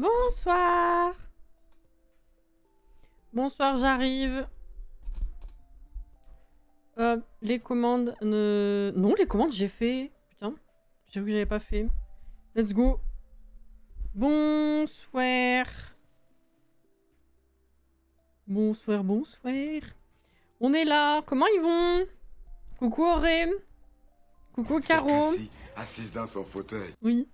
Bonsoir. Bonsoir, j'arrive. Les commandes ne... Non, les commandes, j'ai fait. Putain, j'avoue que j'avais pas fait. Let's go. Bonsoir. Bonsoir, bonsoir. On est là. Comment ils vont? Coucou Auré. Coucou Caro. Assise dans son fauteuil. Oui.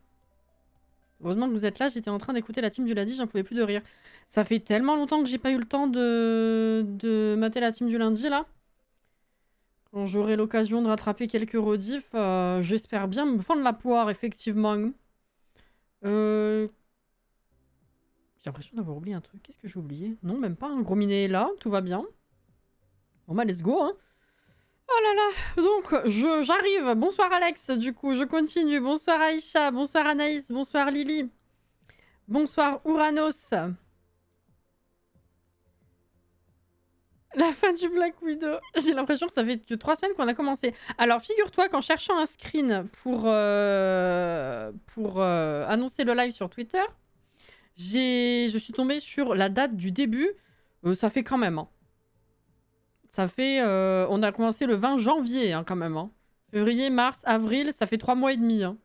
Heureusement que vous êtes là, j'étais en train d'écouter la team du lundi, j'en pouvais plus de rire. Ça fait tellement longtemps que j'ai pas eu le temps de mater la team du lundi, là. Quand j'aurai l'occasion de rattraper quelques rediffs, j'espère bien me fendre la poire, effectivement. J'ai l'impression d'avoir oublié un truc. Qu'est-ce que j'ai oublié? Non, même pas. Un gros minet est là, tout va bien. Bon bah, let's go, hein. Oh là là, donc j'arrive. Bonsoir Alex, du coup, je continue. Bonsoir Aïcha, bonsoir Anaïs, bonsoir Lily. Bonsoir Ouranos. La fin du Black Widow. J'ai l'impression que ça fait que 3 semaines qu'on a commencé. Alors, figure-toi qu'en cherchant un screen pour annoncer le live sur Twitter, je suis tombée sur la date du début. Ça fait quand même, hein. Ça fait... on a commencé le 20 janvier, hein, quand même. Hein. Février, mars, avril, ça fait 3 mois et demi. Hein.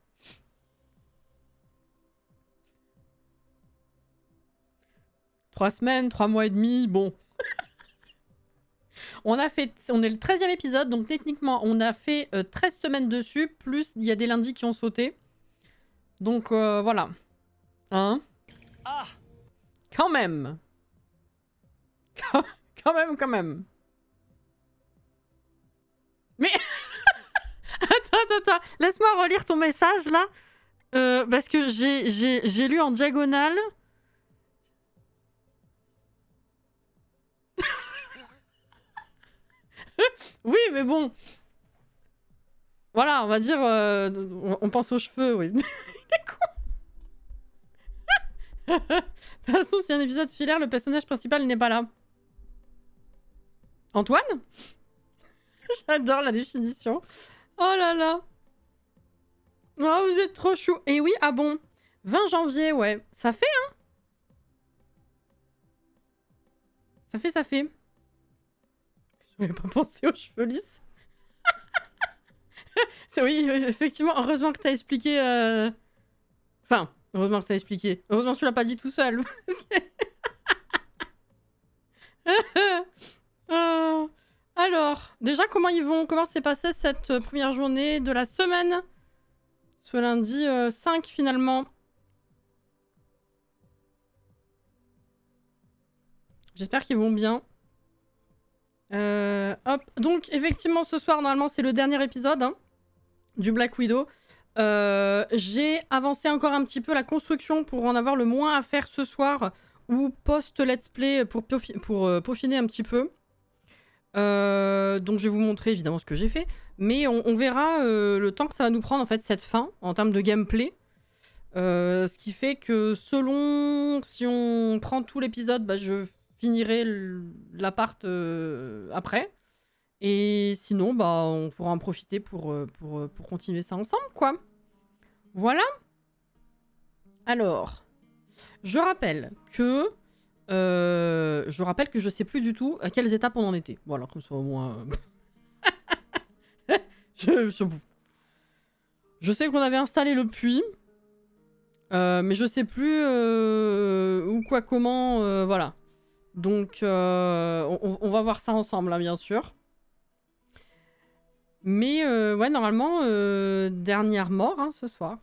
Trois semaines, 3 mois et demi, bon. On est le 13e épisode, donc techniquement, on a fait 13 semaines dessus, plus il y a des lundis qui ont sauté. Donc, voilà. Hein? Ah! Quand même. Quand même. Mais... Attends. Laisse-moi relire ton message, là. Parce que j'ai lu en diagonale. Oui, mais bon. Voilà, on va dire... on pense aux cheveux, oui. Il est con. De toute façon, si un épisode filaire, le personnage principal n'est pas là. Antoine? J'adore la définition. Oh là là. Oh, vous êtes trop chou. Et oui, ah bon. 20 janvier, ouais. Ça fait, hein? Ça fait. Je n'avais pas pensé aux cheveux lisses. Oui, effectivement. Heureusement que t'as expliqué... Enfin, heureusement que t'as expliqué. Heureusement que tu l'as pas dit tout seul. Alors, déjà, comment ils vont? Comment s'est passée cette première journée de la semaine? Ce lundi 5, finalement. J'espère qu'ils vont bien. Hop. Donc, effectivement, ce soir, normalement, c'est le dernier épisode hein, du Black Widow. J'ai avancé encore un petit peu la construction pour en avoir le moins à faire ce soir ou post-let's play pour peaufiner un petit peu. Donc je vais vous montrer évidemment ce que j'ai fait, mais on verra le temps que ça va nous prendre en fait cette fin en termes de gameplay. Ce qui fait que selon si on prend tout l'épisode, bah, je finirai l'appart après. Et sinon, bah, on pourra en profiter pour continuer ça ensemble, quoi. Voilà. Alors, je rappelle que je sais plus du tout à quelles étapes on en était. Voilà, comme ça au moins... je sais qu'on avait installé le puits. Mais je sais plus où, quoi, comment... voilà. Donc, on va voir ça ensemble, là, bien sûr. Mais, ouais, normalement, dernière mort, hein, ce soir.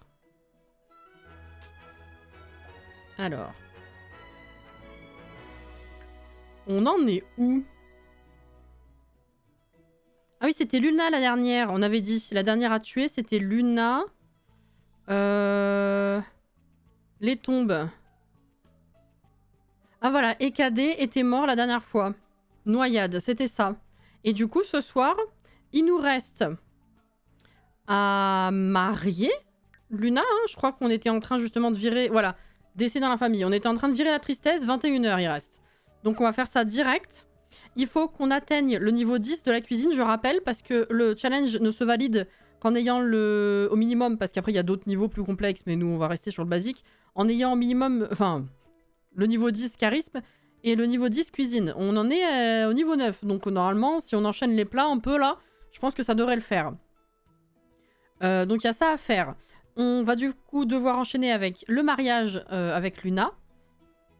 Alors... On en est où? Ah oui, c'était Luna la dernière, on avait dit. La dernière à tuer, c'était Luna. Les tombes. Ah voilà, EKD était mort la dernière fois. Noyade, c'était ça. Et du coup, ce soir, il nous reste à marier Luna. Hein, je crois qu'on était en train justement de virer... Voilà, décès dans la famille. On était en train de virer la tristesse, 21 h il reste. Donc on va faire ça direct. Il faut qu'on atteigne le niveau 10 de la cuisine, je rappelle, parce que le challenge ne se valide qu'en ayant au minimum, parce qu'après il y a d'autres niveaux plus complexes, mais nous on va rester sur le basique, en ayant au minimum, enfin, le niveau 10 charisme et le niveau 10 cuisine. On en est au niveau 9, donc normalement, si on enchaîne les plats un peu là, je pense que ça devrait le faire. Donc il y a ça à faire. On va du coup devoir enchaîner avec le mariage avec Luna,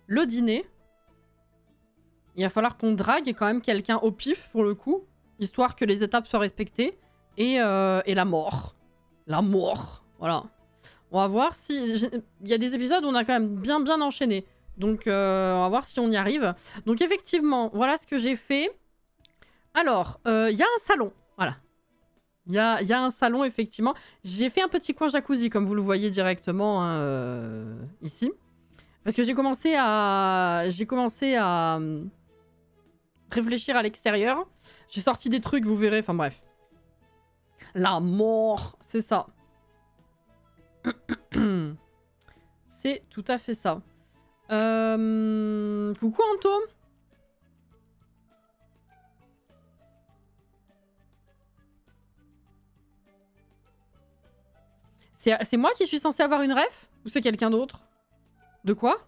le dîner. Il va falloir qu'on drague quand même quelqu'un au pif pour le coup, histoire que les étapes soient respectées. Et la mort. La mort. Voilà. On va voir si... Il y a des épisodes où on a quand même bien enchaîné. Donc on va voir si on y arrive. Donc effectivement, voilà ce que j'ai fait. Alors, il y a un salon. Voilà. Il y a un salon, effectivement. J'ai fait un petit coin jacuzzi, comme vous le voyez directement hein, ici. Parce que j'ai commencé à réfléchir à l'extérieur. J'ai sorti des trucs, vous verrez. Enfin bref. La mort, c'est ça. C'est tout à fait ça. Coucou Anto. C'est moi qui suis censée avoir une ref? Ou c'est quelqu'un d'autre? De quoi?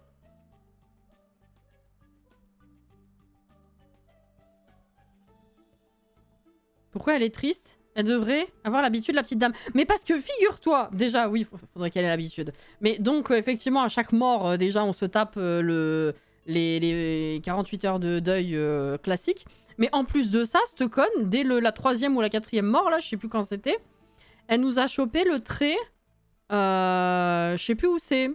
Pourquoi elle est triste? Elle devrait avoir l'habitude, la petite dame. Mais parce que, figure-toi, déjà, oui, faudrait qu'elle ait l'habitude. Mais donc, effectivement, à chaque mort, déjà, on se tape les 48 heures de deuil classique. Mais en plus de ça, cette conne, dès la 3e ou la 4e mort, là, je sais plus quand c'était, elle nous a chopé le trait... je sais plus où c'est.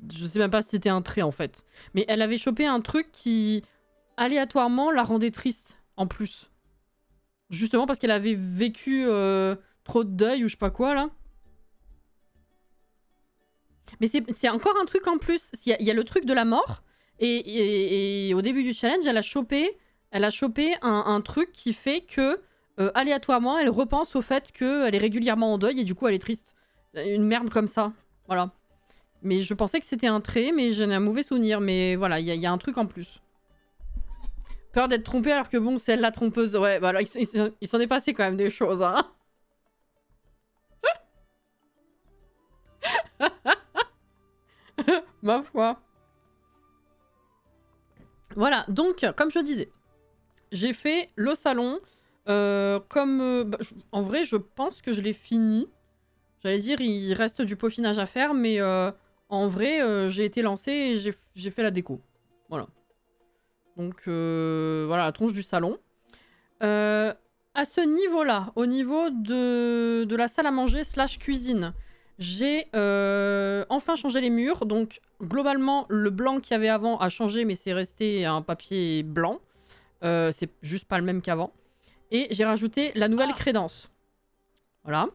Je sais même pas si c'était un trait en fait. Mais elle avait chopé un truc qui, aléatoirement, la rendait triste en plus. Justement parce qu'elle avait vécu trop de deuil ou je sais pas quoi là. Mais c'est encore un truc en plus. Il y a le truc de la mort. Et au début du challenge, elle a chopé un truc qui fait que, aléatoirement, elle repense au fait qu'elle est régulièrement en deuil et du coup elle est triste. Une merde comme ça. Voilà. Mais je pensais que c'était un trait, mais j'en ai un mauvais souvenir. Mais voilà, il y a un truc en plus. Peur d'être trompée alors que bon, c'est elle la trompeuse. Ouais, voilà, il s'en est passé quand même des choses, hein. Ma foi. Voilà, donc, comme je disais, j'ai fait le salon. En vrai, je pense que je l'ai fini. J'allais dire, il reste du peaufinage à faire, mais en vrai, j'ai été lancée et j'ai fait la déco. Voilà. Donc, voilà, la tronche du salon. À ce niveau-là, au niveau de la salle à manger / cuisine, j'ai enfin changé les murs. Donc, globalement, le blanc qu'il y avait avant a changé, mais c'est resté un papier blanc. C'est juste pas le même qu'avant. Et j'ai rajouté la nouvelle crédence. Voilà.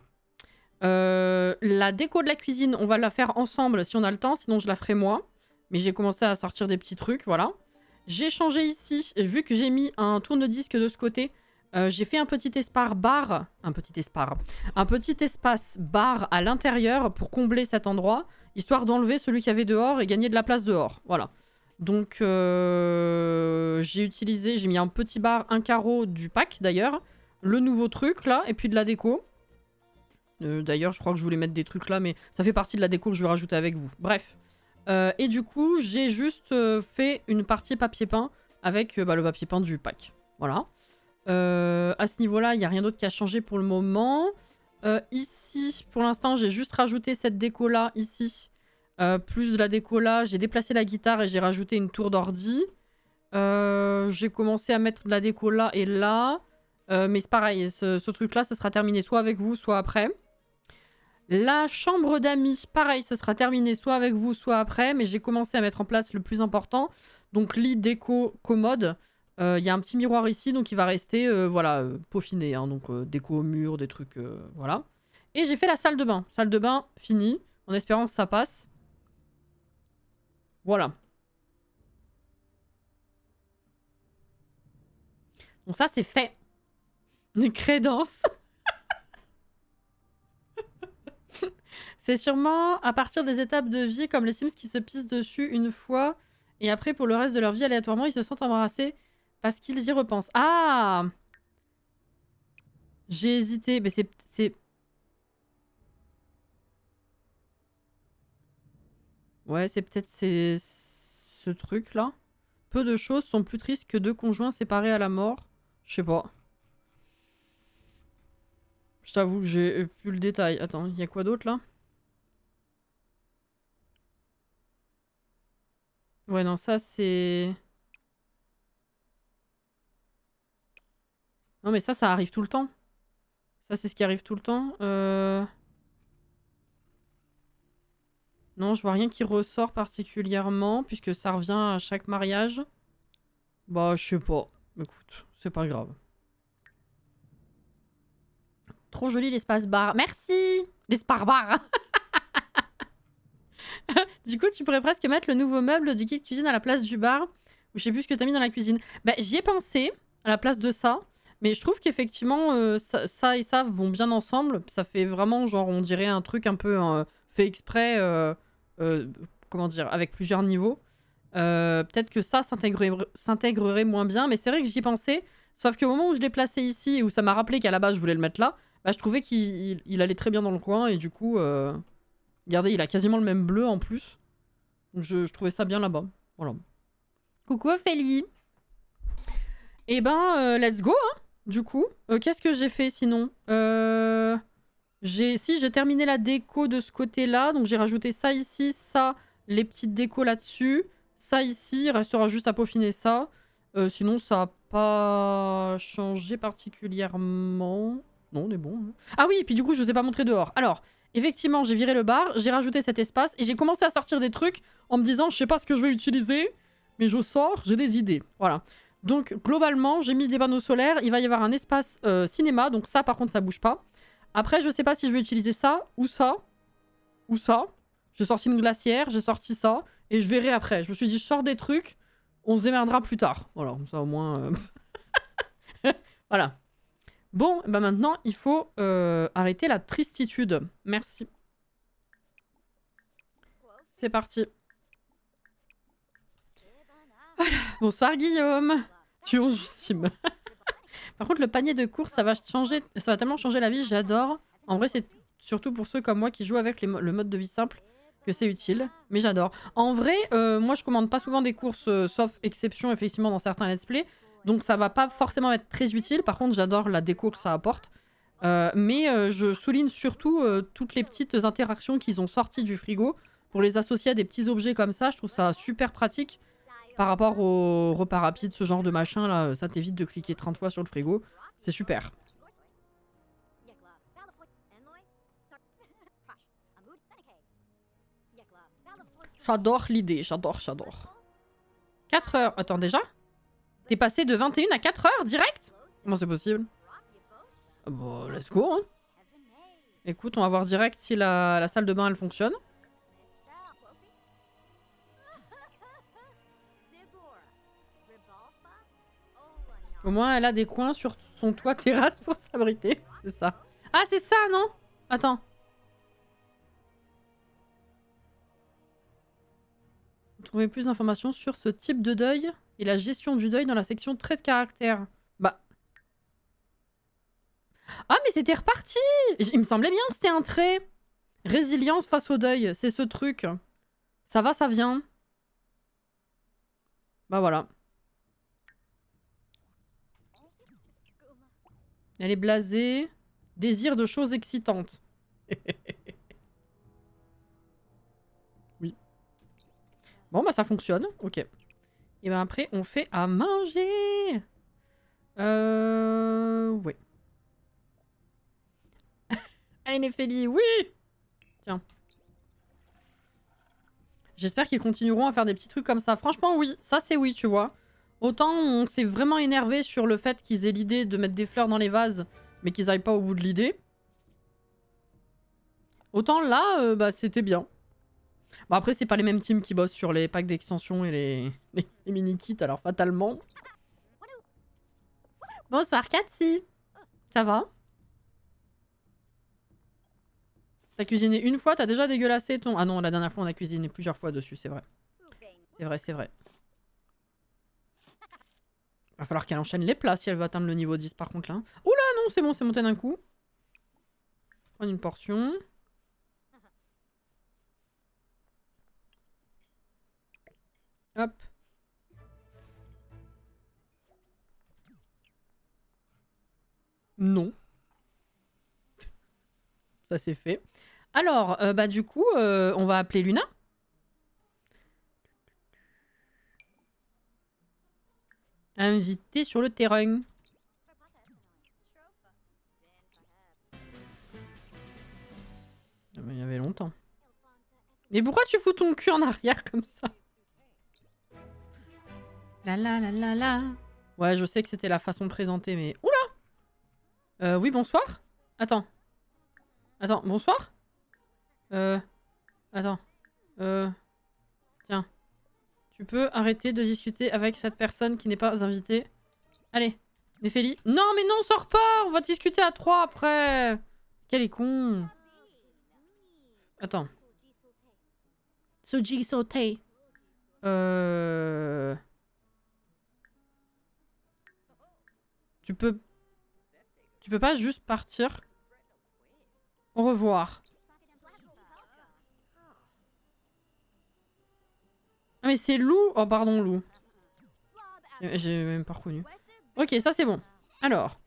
La déco de la cuisine, on va la faire ensemble si on a le temps, sinon je la ferai moi. Mais j'ai commencé à sortir des petits trucs, voilà. J'ai changé ici, vu que j'ai mis un tourne-disque de ce côté, j'ai fait un petit espace bar, un petit espace bar à l'intérieur pour combler cet endroit, histoire d'enlever celui qu'il y avait dehors et gagner de la place dehors, voilà. Donc j'ai mis un petit bar, un carreau du pack d'ailleurs, le nouveau truc là, et puis de la déco. D'ailleurs, je crois que je voulais mettre des trucs là, mais ça fait partie de la déco que je vais rajouter avec vous. Bref. Et du coup, j'ai juste fait une partie papier peint avec le papier peint du pack. Voilà. À ce niveau-là, il n'y a rien d'autre qui a changé pour le moment. Ici, pour l'instant, j'ai juste rajouté cette déco-là, ici. Plus de la déco-là. J'ai déplacé la guitare et j'ai rajouté une tour d'ordi. J'ai commencé à mettre de la déco là et là. Mais c'est pareil, ce truc-là, ça sera terminé soit avec vous, soit après. La chambre d'amis, pareil, ce sera terminé soit avec vous, soit après. Mais j'ai commencé à mettre en place le plus important. Donc lit, déco, commode. Il y a un petit miroir ici, donc il va rester voilà, peaufiné. Hein, donc déco au mur, des trucs, voilà. Et j'ai fait la salle de bain. Salle de bain finie, en espérant que ça passe. Voilà. Donc ça, c'est fait. Une crédence. C'est sûrement à partir des étapes de vie comme les Sims qui se pissent dessus une fois et après pour le reste de leur vie aléatoirement ils se sentent embarrassés parce qu'ils y repensent. Ah, j'ai hésité, mais c'est... Ouais, c'est peut-être ce truc là. Peu de choses sont plus tristes que deux conjoints séparés à la mort. Je sais pas. Je t'avoue que j'ai plus le détail. Attends, il y a quoi d'autre là? Ouais, non, ça c'est... Non, mais ça arrive tout le temps. Ça, c'est ce qui arrive tout le temps. Non, je vois rien qui ressort particulièrement, puisque ça revient à chaque mariage. Bah, je sais pas. Écoute, c'est pas grave. Trop joli l'espace bar. Merci! L'espace bar. Du coup, tu pourrais presque mettre le nouveau meuble du kit cuisine à la place du bar. Ou je sais plus ce que t'as mis dans la cuisine. Bah, j'y ai pensé, à la place de ça. Mais je trouve qu'effectivement, ça et ça vont bien ensemble. Ça fait vraiment, genre, on dirait un truc un peu fait exprès, comment dire, avec plusieurs niveaux. Peut-être que ça s'intégrerait moins bien. Mais c'est vrai que j'y pensais. Sauf qu'au moment où je l'ai placé ici, et où ça m'a rappelé qu'à la base, je voulais le mettre là, bah, je trouvais qu'il allait très bien dans le coin. Et du coup, regardez, il a quasiment le même bleu en plus. Donc je trouvais ça bien là-bas. Voilà. Coucou Ophélie. Et ben, let's go, hein. Du coup, qu'est-ce que j'ai fait sinon? J'ai terminé la déco de ce côté-là. Donc j'ai rajouté ça ici, ça, les petites décos là-dessus. Ça ici, il restera juste à peaufiner ça. Sinon, ça n'a pas changé particulièrement. Non, on est bon. Hein. Ah oui, et puis du coup, je vous ai pas montré dehors. Alors, effectivement, j'ai viré le bar, j'ai rajouté cet espace et j'ai commencé à sortir des trucs en me disant, je sais pas ce que je vais utiliser, mais je sors, j'ai des idées. Voilà. Donc, globalement, j'ai mis des panneaux solaires. Il va y avoir un espace cinéma. Donc ça, par contre, ça bouge pas. Après, je sais pas si je vais utiliser ça, ou ça, ou ça. J'ai sorti une glacière, j'ai sorti ça. Et je verrai après. Je me suis dit, je sors des trucs, on se démerdera plus tard. Voilà, ça au moins... voilà. Bon, bah maintenant, il faut arrêter la tristitude. Merci. C'est parti. Voilà. Bonsoir Guillaume. Tu es Justime. Par contre, le panier de course, ça va tellement changer la vie, j'adore. En vrai, c'est surtout pour ceux comme moi qui jouent avec le mode de vie simple que c'est utile. Mais j'adore. En vrai, moi, je commande pas souvent des courses, sauf exception, effectivement, dans certains let's play. Donc ça va pas forcément être très utile. Par contre, j'adore la déco que ça apporte. Mais je souligne surtout toutes les petites interactions qu'ils ont sorties du frigo pour les associer à des petits objets comme ça. Je trouve ça super pratique. Par rapport au repas rapide, ce genre de machin là, ça t'évite de cliquer 30 fois sur le frigo. C'est super. J'adore l'idée, j'adore. 4 heures. Attends, déjà? T'es passé de 21 à 4 heures direct? Comment c'est possible? Bon, let's go. Hein. Écoute, on va voir direct si la salle de bain elle fonctionne. Au moins, elle a des coins sur son toit terrasse pour s'abriter. C'est ça. Ah, c'est ça, non? Attends. Vous trouvez plus d'informations sur ce type de deuil et la gestion du deuil dans la section traits de caractère. Bah. Ah, mais c'était reparti! Il me semblait bien que c'était un trait. Résilience face au deuil, c'est ce truc. Ça va, ça vient. Bah voilà. Elle est blasée. Désir de choses excitantes. Oui. Bon, bah ça fonctionne. Ok. Et ben après, on fait à manger. Oui. Allez, Néphélie, oui! Tiens. J'espère qu'ils continueront à faire des petits trucs comme ça. Franchement, oui. Ça, c'est oui, tu vois. Autant on s'est vraiment énervé sur le fait qu'ils aient l'idée de mettre des fleurs dans les vases, mais qu'ils aillent pas au bout de l'idée. Autant là, bah c'était bien. Bon, après, c'est pas les mêmes teams qui bossent sur les packs d'extension et les mini-kits, alors fatalement. Bonsoir, Cathy. Ça va? T'as cuisiné une fois, t'as déjà dégueulassé ton... Ah non, la dernière fois, on a cuisiné plusieurs fois dessus, c'est vrai. C'est vrai, c'est vrai. Va falloir qu'elle enchaîne les plats si elle veut atteindre le niveau 10 par contre là. Oula, non, c'est bon, c'est monté d'un coup. Prendre une portion. Hop. Non. Ça c'est fait. Alors, bah du coup, on va appeler Luna. Invité sur le terrain. Il y avait longtemps. Mais pourquoi tu fous ton cul en arrière comme ça? La la la la la. Ouais, je sais que c'était la façon de présenter, mais... Oula! Oui, bonsoir? Attends. Attends, bonsoir? Attends. Tiens. Tu peux arrêter de discuter avec cette personne qui n'est pas invitée? Allez, Néphélie. Non, mais non, sors pas! On va discuter à 3 après! Quel est con! Attends. Soji sauté. Tu peux pas juste partir? Au revoir. Ah mais c'est Lou. Oh pardon Lou. J'ai même pas reconnu. Ok, ça c'est bon. Alors.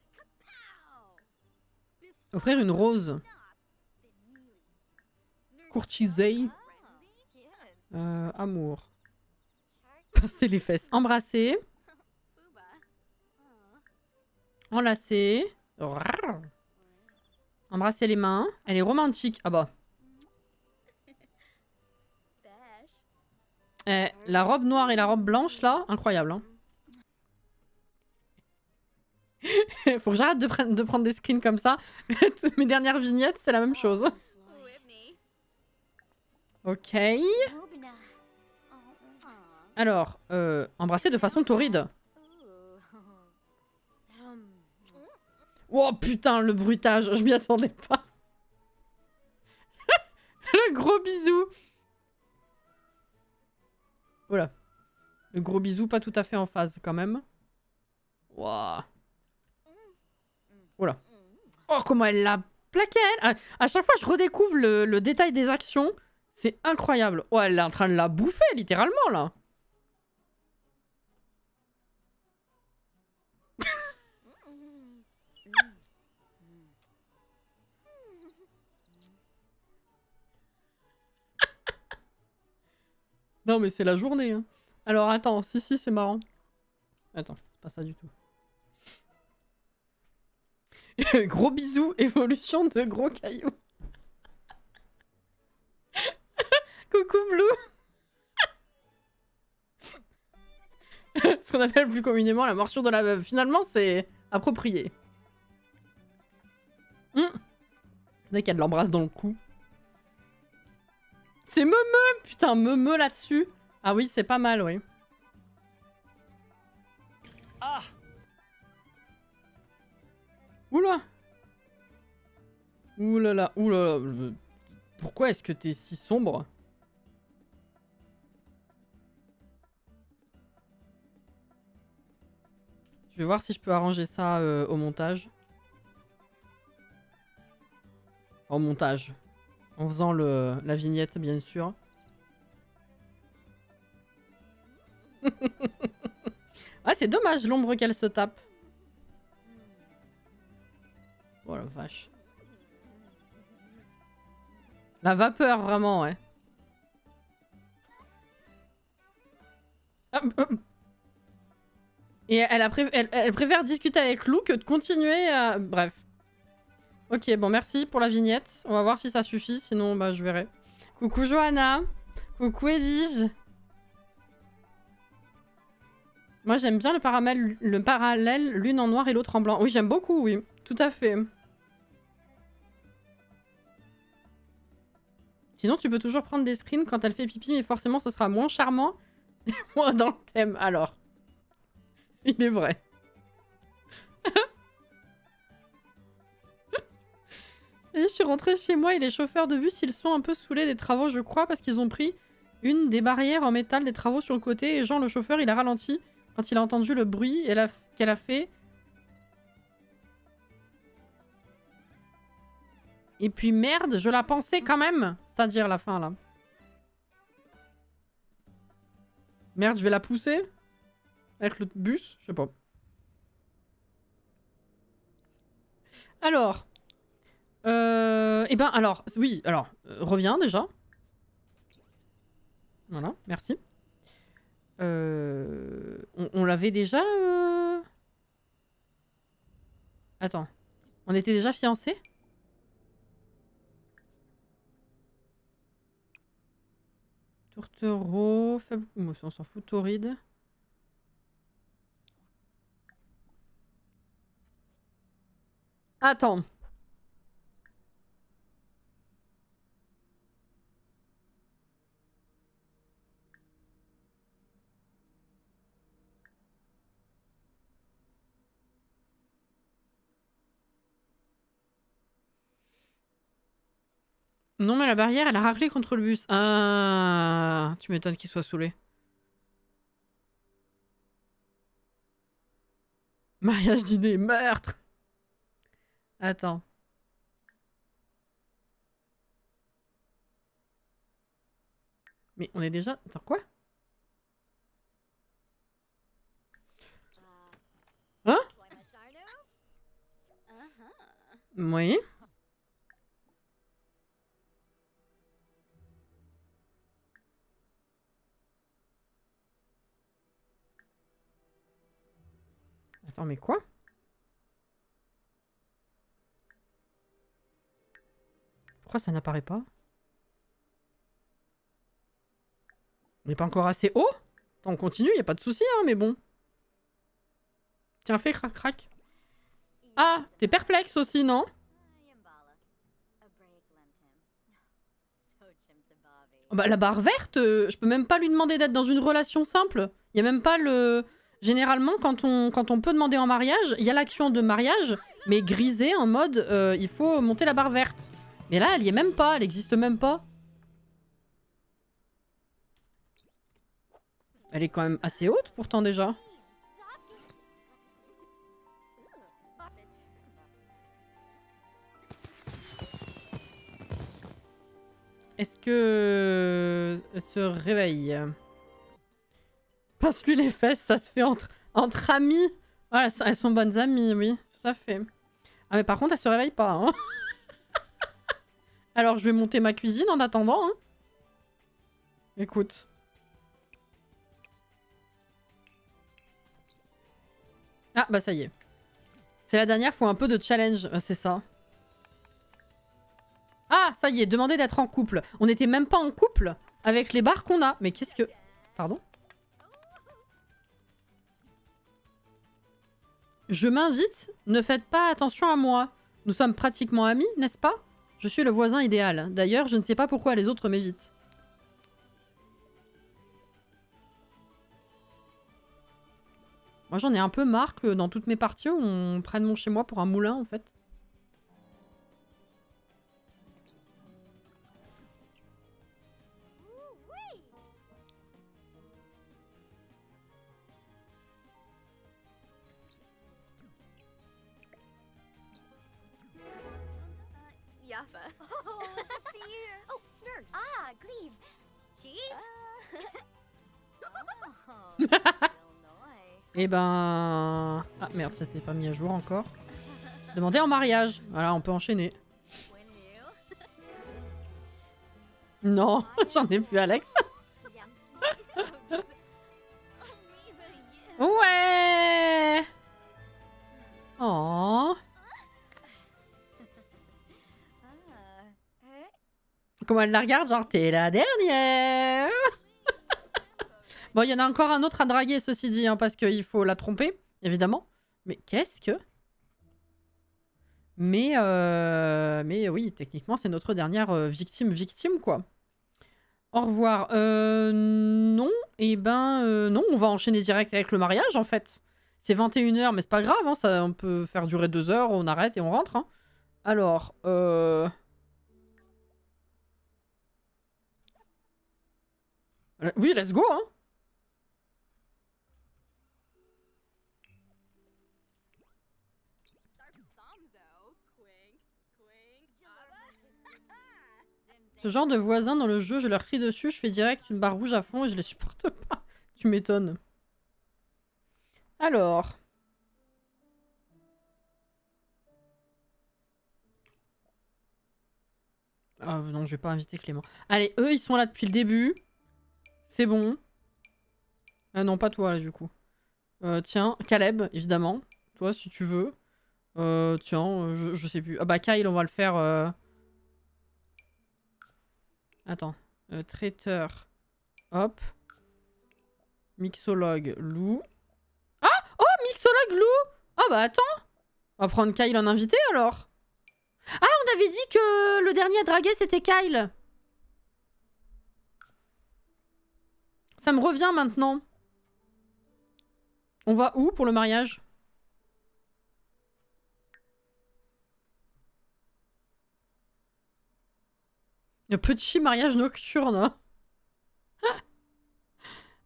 Offrir une rose. Courtiser. Amour. Passer les fesses. Embrasser. Enlacer. Embrasser les mains. Elle est romantique. Ah bah. La robe noire et la robe blanche là, incroyable. Hein. Faut que j'arrête de prendre des screens comme ça. Toutes mes dernières vignettes, c'est la même chose. Ok. Alors, embrasser de façon torride. Oh putain, le bruitage, je m'y attendais pas. Le gros bisou. Voilà. Le gros bisou, pas tout à fait en phase quand même. Waouh. Voilà. Oh, comment elle l'a plaqué, elle. À chaque fois, je redécouvre le détail des actions. C'est incroyable. Oh, elle est en train de la bouffer, littéralement, là. Non, mais c'est la journée. Hein. Alors, attends. Si, c'est marrant. Attends, c'est pas ça du tout. Gros bisous, évolution de gros cailloux. Coucou Blue. Ce qu'on appelle plus communément la morsure de la veuve. Finalement, c'est approprié. Dès qu'elle l'embrasse dans le cou. C'est meumeux, putain, meumeux là-dessus. Ah oui, c'est pas mal, oui. Ah. Oula. Oulala, oulala. Pourquoi est-ce que t'es si sombre? Je vais voir si je peux arranger ça au montage. Au montage. En faisant la vignette, bien sûr. Ah, c'est dommage l'ombre qu'elle se tape. Oh la vache. La vapeur, vraiment, ouais. Et elle préfère discuter avec Lou que de continuer à... Bref. Ok, bon, merci pour la vignette. On va voir si ça suffit, sinon, bah, je verrai. Coucou Johanna. Coucou Edwige. Moi, j'aime bien le parallèle, l'une en noir et l'autre en blanc. Oui, j'aime beaucoup, oui. Tout à fait. Sinon, tu peux toujours prendre des screens quand elle fait pipi, mais forcément, ce sera moins charmant et moins dans le thème. Alors, il est vrai. Et je suis rentrée chez moi et les chauffeurs de bus, ils sont un peu saoulés des travaux, je crois, parce qu'ils ont pris une des barrières en métal des travaux sur le côté. Et genre, le chauffeur, il a ralenti quand il a entendu le bruit qu'elle a fait. Et puis merde, je la pensais quand même. C'est-à-dire la fin, là. Merde, je vais la pousser avec le bus, je sais pas. Alors... Eh ben, alors, oui, alors, reviens déjà. Voilà, merci. On l'avait déjà... Attends. On était déjà fiancés? Tourtereau, faible... on s'en fout, torride. Attends. Non, mais la barrière, elle a raclé contre le bus. Ah, tu m'étonnes qu'il soit saoulé. Mariage, dîner, meurtre. Attends. Mais on est déjà... Attends, quoi? Hein? Oui. Attends, mais quoi? Pourquoi ça n'apparaît pas? On n'est pas encore assez haut? Attends, on continue, y a pas de souci, hein, mais bon. Tiens, fais crac crac. Ah, t'es perplexe aussi, non? Oh bah, la barre verte, je peux même pas lui demander d'être dans une relation simple. Y a même pas le... Généralement, quand on peut demander en mariage, il y a l'action de mariage, mais grisée en mode il faut monter la barre verte. Mais là, elle y est même pas, elle existe même pas. Elle est quand même assez haute pourtant déjà. Est-ce que... Elle se réveille? Passe-lui les fesses, ça se fait entre amis. Voilà, elles sont bonnes amies, oui, tout à fait. Ah mais par contre, elle se réveille pas, hein. Alors je vais monter ma cuisine en attendant, hein. Écoute. Ah bah ça y est. C'est la dernière, faut un peu de challenge, c'est ça. Ah, ça y est, demander d'être en couple. On n'était même pas en couple avec les barres qu'on a. Mais qu'est-ce que... Pardon? Je m'invite, ne faites pas attention à moi. Nous sommes pratiquement amis, n'est-ce pas? Je suis le voisin idéal. D'ailleurs, je ne sais pas pourquoi les autres m'évitent. Moi, j'en ai un peu marre que dans toutes mes parties, on prenne mon chez moi pour un moulin, en fait. Eh ben... Ah merde, ça s'est pas mis à jour encore. Demander en mariage. Voilà, on peut enchaîner. Non, j'en ai plus, Alex. Ouais. Oh. Comment elle la regarde, genre t'es la dernière. Bon, il y en a encore un autre à draguer, ceci dit, hein, parce qu'il faut la tromper, évidemment. Mais qu'est-ce que... Mais oui, techniquement, c'est notre dernière victime, quoi. Au revoir. Non. Eh ben, non, on va enchaîner direct avec le mariage, en fait. C'est 21 h, mais c'est pas grave, hein, ça, on peut faire durer 2 heures, on arrête et on rentre. Hein. Alors, oui, let's go, hein. Ce genre de voisins dans le jeu, je leur crie dessus, je fais direct une barre rouge à fond et je les supporte pas. Tu m'étonnes. Alors. Ah non, je vais pas inviter Clément. Allez, eux, ils sont là depuis le début. C'est bon. Ah non, pas toi, là, du coup. Tiens, Caleb, évidemment. Toi, si tu veux. Tiens, je sais plus. Ah bah, Kyle, on va le faire... Attends. Traiteur. Hop. Mixologue, loup. Ah! Oh, mixologue, loup! Ah bah, attends. On va prendre Kyle en invité, alors. Ah, on avait dit que le dernier à draguer, c'était Kyle. Ça me revient maintenant. On va où pour le mariage? Le petit mariage nocturne.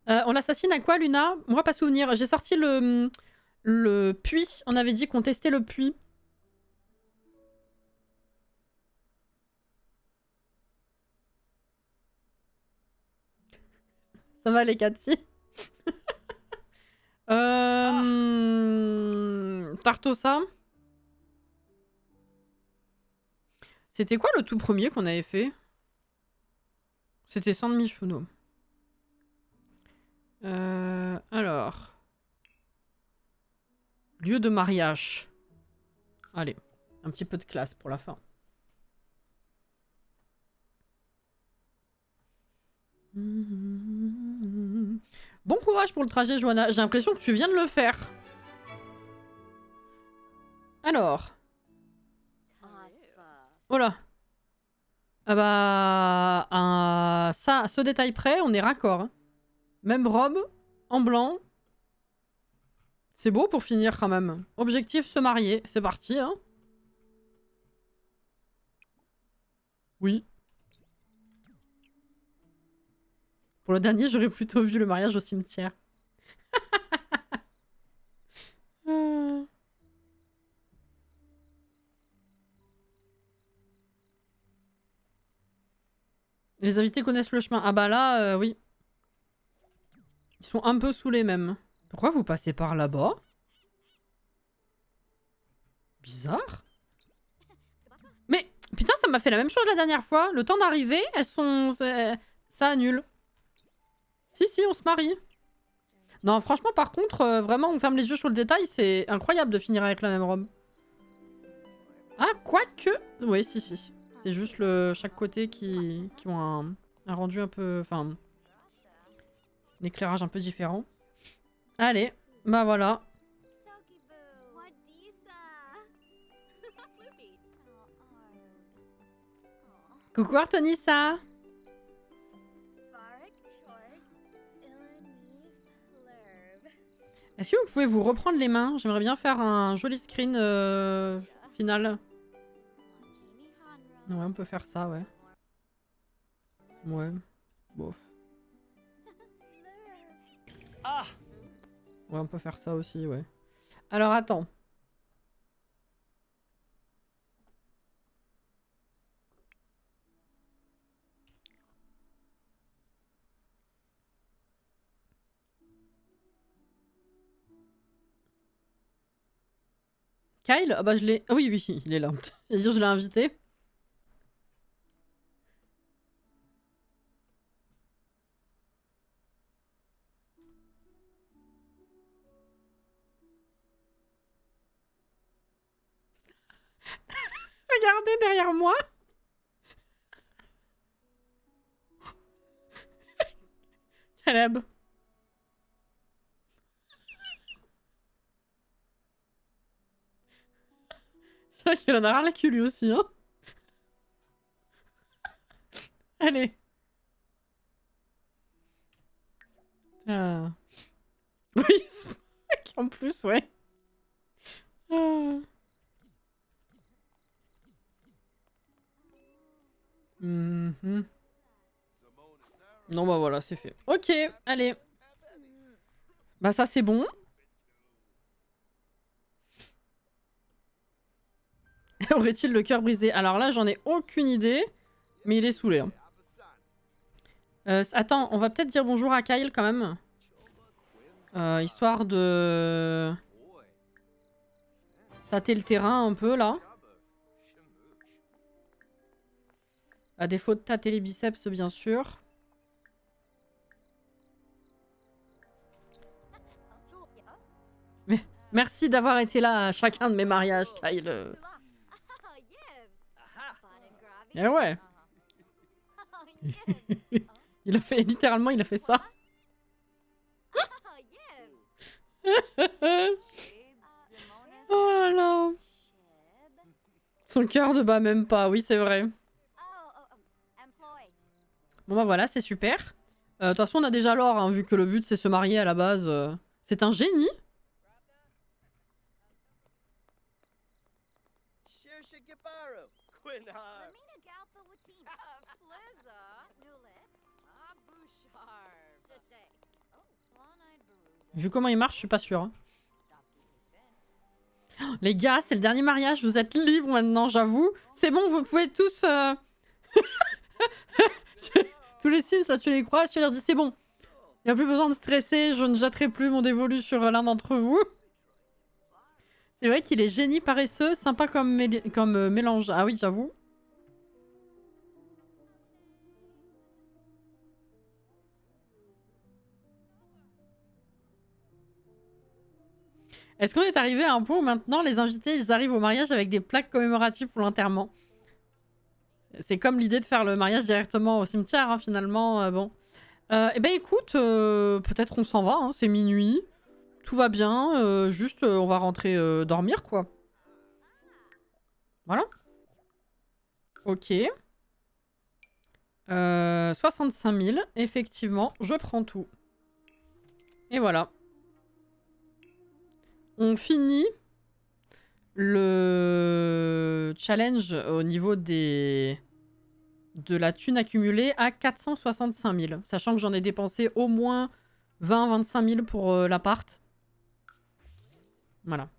On l'assassine à quoi, Luna? Moi, pas souvenir. J'ai sorti le puits. On avait dit qu'on testait le puits. Ça va, les Cathy? Tartosa. C'était quoi le tout premier qu'on avait fait? C'était San Michuno. Alors. Lieu de mariage. Allez, un petit peu de classe pour la fin. Bon courage pour le trajet, Joanna. J'ai l'impression que tu viens de le faire. Alors. Oh là. Ah bah... ça, à ce détail près, on est raccord. Hein. Même robe, en blanc. C'est beau pour finir quand même. Objectif, se marier. C'est parti, hein. Oui. Pour le dernier, j'aurais plutôt vu le mariage au cimetière. Les invités connaissent le chemin. Ah bah là, oui. Ils sont un peu saoulés même. Pourquoi vous passez par là-bas? Bizarre. Mais putain, ça m'a fait la même chose la dernière fois. Le temps d'arriver, elles sont... Ça annule. Si, on se marie. Non, franchement, par contre, vraiment, on ferme les yeux sur le détail. C'est incroyable de finir avec la même robe. Ah, quoique... Oui, si. C'est juste chaque côté qui ont un rendu un peu... Enfin... Un éclairage un peu différent. Allez, bah voilà. Coucou Artonissa. Est-ce que vous pouvez vous reprendre les mains? J'aimerais bien faire un joli screen final. Ouais, on peut faire ça, ouais. Ouais. Bof. Ouais, on peut faire ça aussi, ouais. Alors, attends. Kyle? Ah bah je l'ai... Ah oui, il est là. Je l'ai invité. Regardez derrière moi. Caleb. Il en a ras la queue lui aussi, hein. Allez. Ah. Oui, en plus, ouais. Ah. Mhm. Non, bah voilà, c'est fait. Ok, allez. Bah ça, c'est bon. Aurait-il le cœur brisé? Alors là, j'en ai aucune idée. Mais il est saoulé. Hein. Attends, on va peut-être dire bonjour à Kyle quand même. Histoire de... tâter le terrain un peu, là. À défaut de tâter les biceps, bien sûr. Mais merci d'avoir été là à chacun de mes mariages, Kyle. Eh ouais. Il a fait, littéralement, il a fait ça. Oh là. Son cœur ne bat même pas, oui, c'est vrai. Bon bah voilà, c'est super. De toute façon, on a déjà l'or, hein, vu que le but c'est se marier à la base. C'est un génie. Vu comment il marche, je suis pas sûre. Hein. Oh, les gars, c'est le dernier mariage, vous êtes libres maintenant, j'avoue. C'est bon, vous pouvez tous... Tous les Sims, ça tu les crois, tu leur dis c'est bon. Il n'y a plus besoin de stresser, je ne jetterai plus mon dévolu sur l'un d'entre vous. C'est vrai qu'il est génie paresseux, sympa comme, mélange. Ah oui, j'avoue. Est-ce qu'on est arrivé à un point où maintenant les invités ils arrivent au mariage avec des plaques commémoratives pour l'enterrement? C'est comme l'idée de faire le mariage directement au cimetière, hein, finalement. Bon. Eh ben écoute, peut-être on s'en va, hein, c'est minuit. Tout va bien, juste on va rentrer dormir, quoi. Voilà. Ok. 65 000, effectivement, je prends tout. Et voilà. On finit le challenge au niveau de la thune accumulée à 465 000. Sachant que j'en ai dépensé au moins 20-25 000 pour l'appart. Voilà.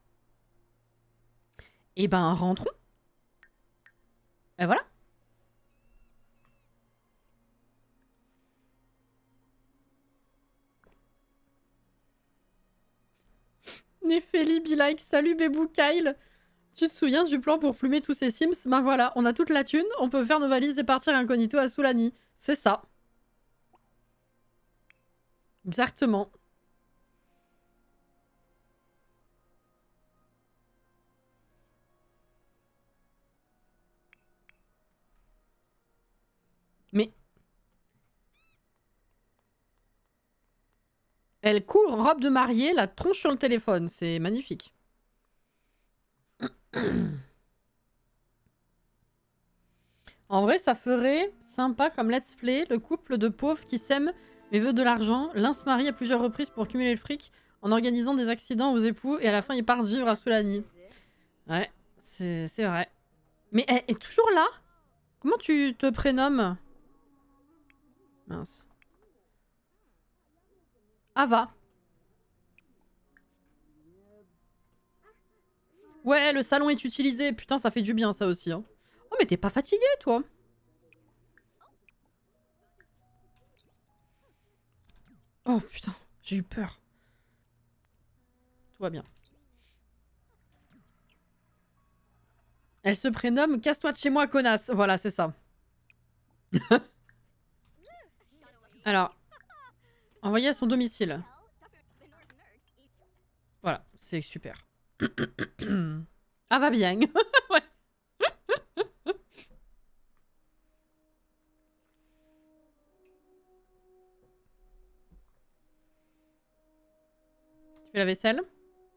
Et ben, rentrons. Et voilà. Néphélie, be like, salut Bébou Kyle. Tu te souviens du plan pour plumer tous ces Sims? Ben voilà, on a toute la thune, on peut faire nos valises et partir incognito à Soulani. C'est ça. Exactement. Mais... elle court en robe de mariée, la tronche sur le téléphone. C'est magnifique. En vrai, ça ferait sympa comme let's play, le couple de pauvres qui s'aiment mais veut de l'argent. L'un se marie à plusieurs reprises pour cumuler le fric en organisant des accidents aux époux et à la fin ils partent vivre à Soulani. Ouais, c'est vrai. Mais elle est toujours là? Comment tu te prénommes? Mince. Ava. Ouais, le salon est utilisé. Putain, ça fait du bien ça aussi. Hein. Oh, mais t'es pas fatigué, toi? Oh, putain, j'ai eu peur. Tout va bien. Elle se prénomme Casse-toi de chez moi, connasse. Voilà, c'est ça. Alors, envoyé à son domicile. Voilà, c'est super. Ah, va bien. Ouais. Tu fais la vaisselle?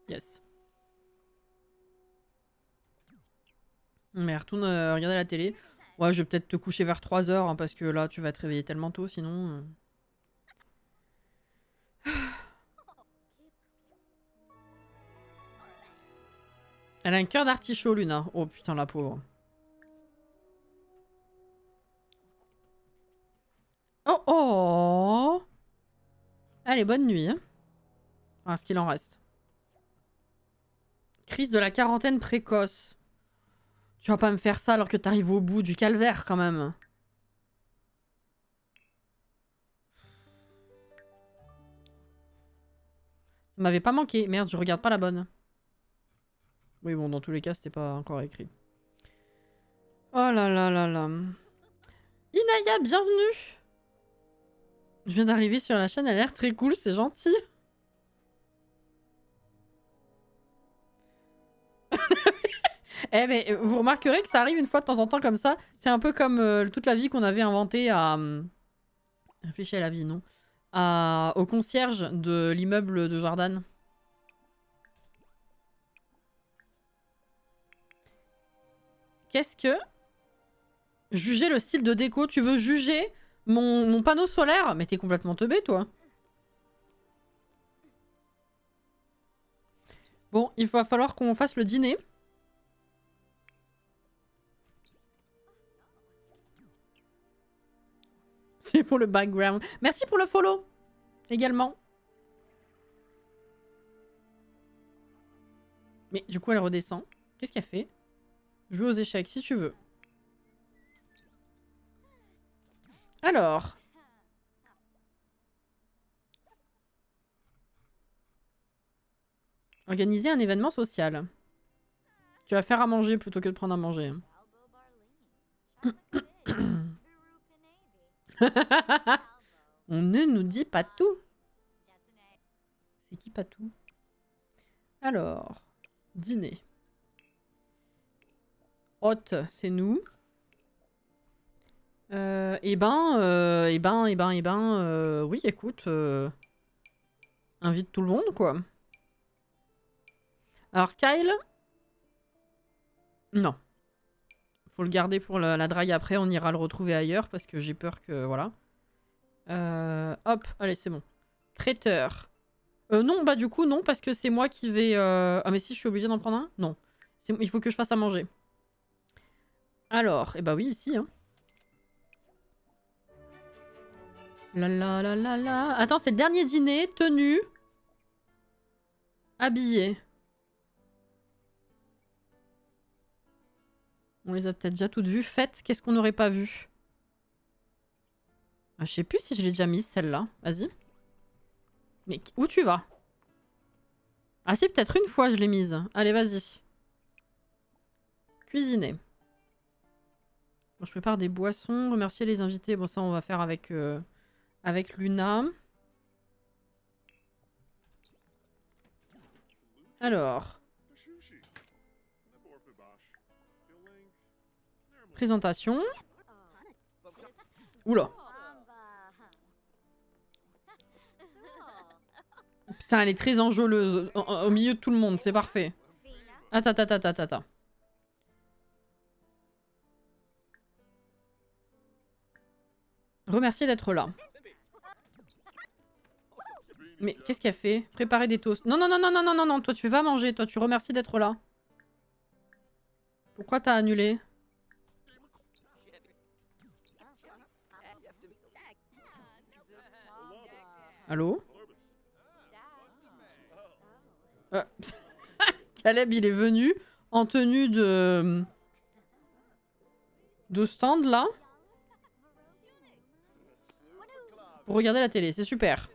Yes. Mais retourne regarder la télé. Ouais, je vais peut-être te coucher vers 3 heures, hein, parce que là, tu vas te réveiller tellement tôt, sinon... Elle a un cœur d'artichaut, Luna. Oh putain, la pauvre. Oh oh. Allez, bonne nuit. Hein. Enfin, ce qu'il en reste. Crise de la quarantaine précoce. Tu vas pas me faire ça alors que t'arrives au bout du calvaire, quand même. Ça m'avait pas manqué. Merde, je regarde pas la bonne. Oui, bon, dans tous les cas, c'était pas encore écrit. Oh là là là là. Inaya, bienvenue. Je viens d'arriver sur la chaîne, elle a l'air très cool, c'est gentil. Eh mais vous remarquerez que ça arrive une fois de temps en temps comme ça. C'est un peu comme toute la vie qu'on avait inventée à... réfléchis à la vie, non au concierge de l'immeuble de Jordan. Qu'est-ce que... Juger le style de déco. Tu veux juger mon panneau solaire? Mais t'es complètement teubé, toi. Bon, il va falloir qu'on fasse le dîner. C'est pour le background. Merci pour le follow. Également. Mais du coup, elle redescend. Qu'est-ce qu'elle fait? Joue aux échecs, si tu veux. Alors. Organiser un événement social. Tu vas faire à manger plutôt que de prendre à manger. On ne nous dit pas tout. C'est qui pas tout? Alors. Dîner. Hôte, c'est nous. Oui, écoute. Invite tout le monde, quoi. Alors, Kyle. Non. Faut le garder pour la drague après. On ira le retrouver ailleurs parce que j'ai peur que... Voilà. Hop, allez, c'est bon. Traiteur. Non, bah du coup, non, parce que c'est moi qui vais... Ah, mais si, je suis obligée d'en prendre un? Non. Il faut que je fasse à manger. Alors, bah oui, ici, hein. La la la la la. Attends, c'est le dernier dîner. Tenue. Habillé. On les a peut-être déjà toutes vues. Faites, qu'est-ce qu'on n'aurait pas vu? Ah, je sais plus si je l'ai déjà mise, celle-là. Vas-y. Mais où tu vas? Ah si, peut-être une fois je l'ai mise. Allez, vas-y. Cuisiner. Bon, je prépare des boissons. Remercier les invités. Bon, ça, on va faire avec Luna. Alors. Présentation. Oula. Putain, elle est très enjôleuse au milieu de tout le monde, c'est parfait. Attends. Remercier d'être là. Mais qu'est-ce qu'elle fait? Préparer des toasts. Non, toi tu vas manger, toi tu remercies d'être là. Pourquoi t'as annulé? Allô? Caleb, il est venu en tenue de stand, là. Pour regarder la télé, c'est super.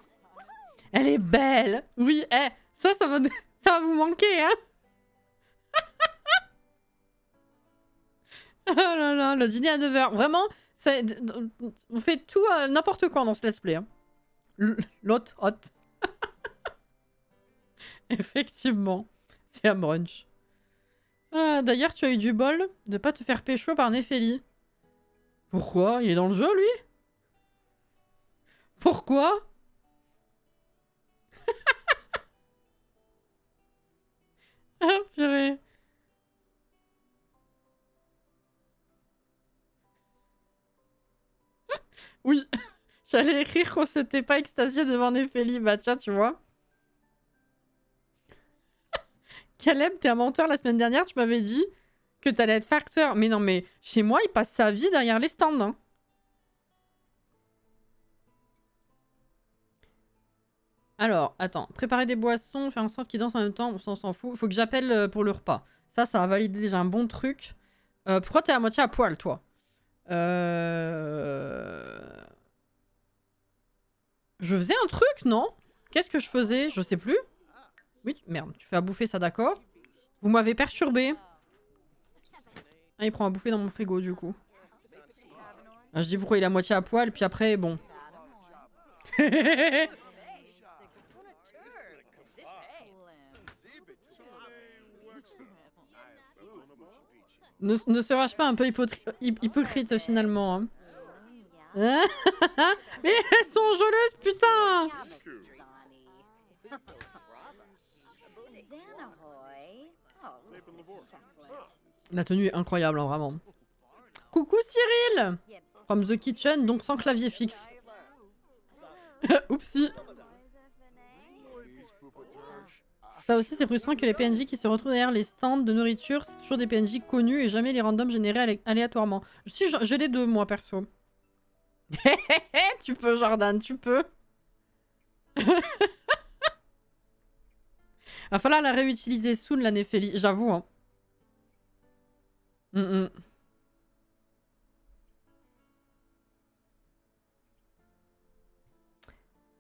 Elle est belle. Oui, ça va vous manquer, hein. Oh là là, le dîner à 9 h. Vraiment, on fait tout n'importe quoi dans ce let's play. Hein. L'hôte hot. Effectivement, c'est un brunch. Ah, d'ailleurs, tu as eu du bol de pas te faire pécho par Néphélie. Pourquoi? Il est dans le jeu, lui? Pourquoi? Ah, purée. Oui, j'allais écrire qu'on s'était pas extasié devant Néphélie. Bah tiens, tu vois. Caleb, t'es un menteur. La semaine dernière, tu m'avais dit que t'allais être facteur. Mais non, mais chez moi, il passe sa vie derrière les stands. Hein. Alors, attends. Préparer des boissons, faire en sorte qu'ils dansent en même temps, on s'en fout. Faut que j'appelle pour le repas. Ça va valider déjà un bon truc. Pourquoi t'es à moitié à poil, toi? Je faisais un truc, non? Qu'est-ce que je faisais? Je sais plus. Oui, merde, tu fais à bouffer, ça d'accord. Vous m'avez perturbé. Ah, il prend à bouffer dans mon frigo, du coup. Ah, je dis pourquoi il est à moitié à poil, puis après, bon. Ne serais-je pas un peu hypocrite, finalement hein. Mais elles sont enjôleuses, putain! La tenue est incroyable, hein, vraiment. Coucou Cyril! From the kitchen, donc sans clavier fixe. Oupsie. Ça aussi, c'est frustrant que les PNJ qui se retrouvent derrière les stands de nourriture, c'est toujours des PNJ connus et jamais les randoms générés aléatoirement. Si, j'ai les deux, moi, perso. Tu peux, Jordan, tu peux. Va falloir la réutiliser soon, la Néphélie. J'avoue, hein.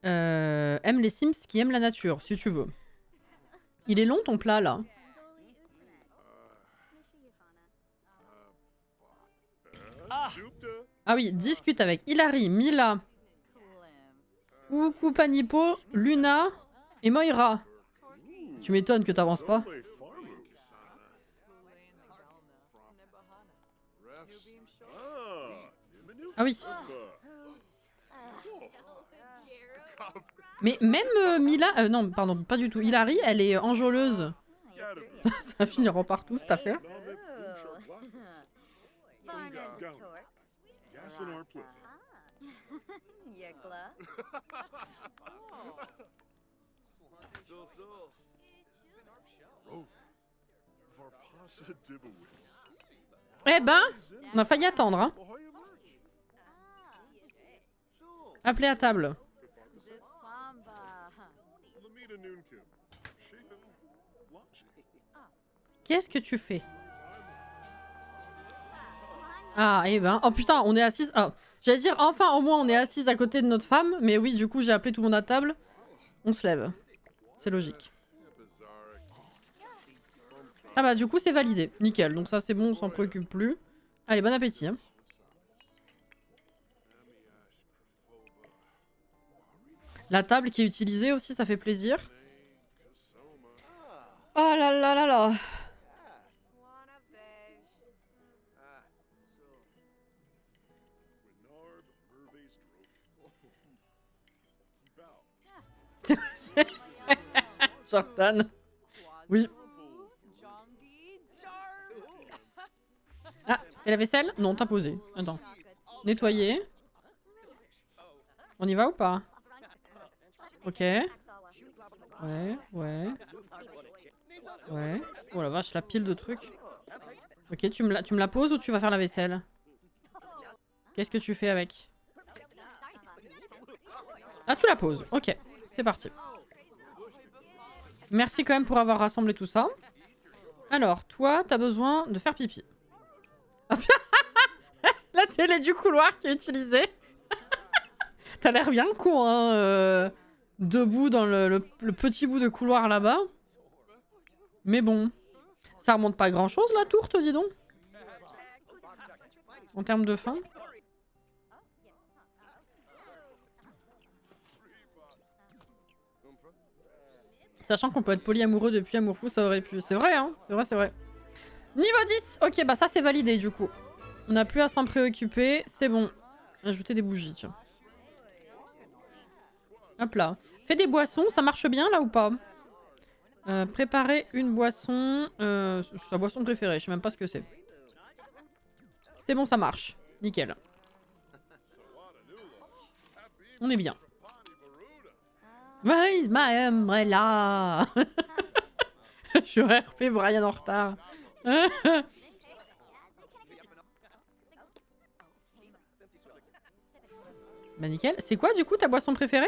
Aime les Sims qui aiment la nature, si tu veux. Il est long ton plat là. Ah oui, discute avec Hilary, Mila, Ukupanipo, Luna et Moira. Tu m'étonnes que t'avances pas. Ah oui. Mais même Mila... non, pardon, pas du tout. Hilary, elle est enjôleuse. Ça va finir en partout, cette affaire. Eh ben, on a failli attendre. Hein. Appelez à table. Qu'est-ce que tu fais? Ah, eh ben. Oh putain, on est assises. Oh, j'allais dire, enfin, au moins, on est assises à côté de notre femme. Mais oui, du coup, j'ai appelé tout le monde à table. On se lève. C'est logique. Ah bah, du coup, c'est validé. Nickel. Donc ça, c'est bon, on s'en préoccupe plus. Allez, bon appétit. Hein. La table qui est utilisée aussi, ça fait plaisir. Oh là là là là. Jordan. Oui. Ah, et la vaisselle? Non, t'as posé. Attends. Nettoyer. On y va ou pas? Ok. Ouais, ouais. Ouais. Oh la vache, la pile de trucs. Ok, tu me la poses ou tu vas faire la vaisselle? Qu'est-ce que tu fais avec? Ah, tu la poses. Ok, c'est parti. Merci quand même pour avoir rassemblé tout ça. Alors, toi, t'as besoin de faire pipi. La télé du couloir qui est utilisée. T'as l'air bien con, hein, debout dans le petit bout de couloir là-bas. Mais bon, ça remonte pas grand-chose la tourte, dis donc. En termes de faim. Sachant qu'on peut être polyamoureux depuis amour fou, ça aurait pu. C'est vrai, hein. C'est vrai, c'est vrai. Niveau 10. Ok, bah ça c'est validé du coup. On n'a plus à s'en préoccuper. C'est bon. Ajouter des bougies, tiens. Hop là. Fais des boissons, ça marche bien là ou pas? Préparer une boisson. Sa boisson préférée, je sais même pas ce que c'est. C'est bon, ça marche. Nickel. On est bien. Where is my umbrella? Je suis RP Brian en retard. Bah nickel. C'est quoi du coup ta boisson préférée?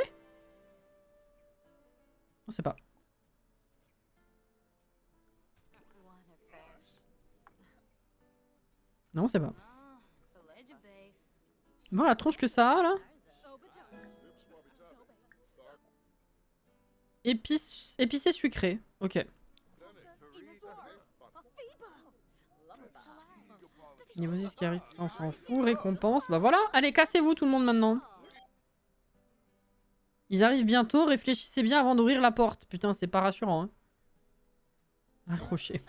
On sait pas. Non, on sait pas. Bon, la tronche que ça a là. Épicé sucré. Ok. Niveau 10 qui arrive, on s'en fout. Récompense. Bah voilà. Allez, cassez-vous tout le monde maintenant. Ils arrivent bientôt. Réfléchissez bien avant d'ouvrir la porte. Putain, c'est pas rassurant. Hein. Accroché.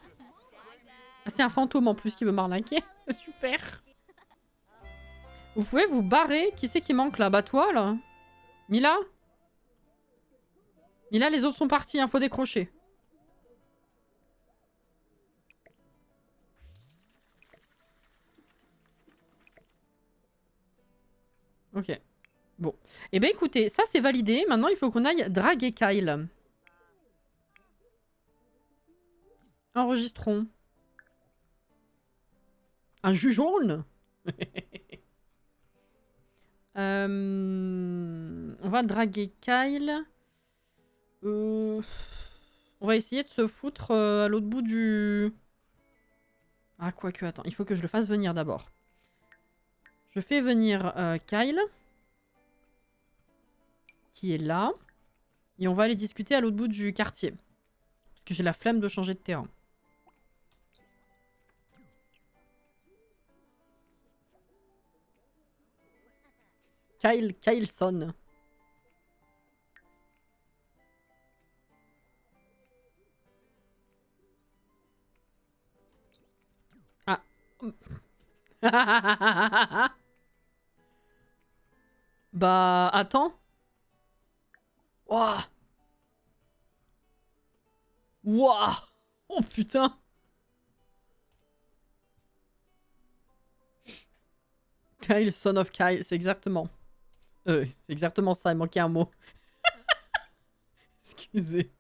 Ah, c'est un fantôme en plus qui veut m'arnaquer. Super. Vous pouvez vous barrer. Qui c'est qui manque là? Bah toi là. Mila? Mila, les autres sont partis. Hein, faut décrocher. Ok. Bon. Eh ben écoutez, ça c'est validé. Maintenant, il faut qu'on aille draguer Kyle. Enregistrons. Un jus jaune. On va draguer Kyle. On va essayer de se foutre à l'autre bout du... Ah, quoique, attends. Il faut que je le fasse venir d'abord. Je fais venir Kyle. Qui est là. Et on va aller discuter à l'autre bout du quartier. Parce que j'ai la flemme de changer de terrain. Kyleson. Ah. Bah, attends. Wouah. Wouah. Oh putain. Kyle, son of Kyle, c'est exactement. C'est exactement ça, il manquait un mot. Excusez.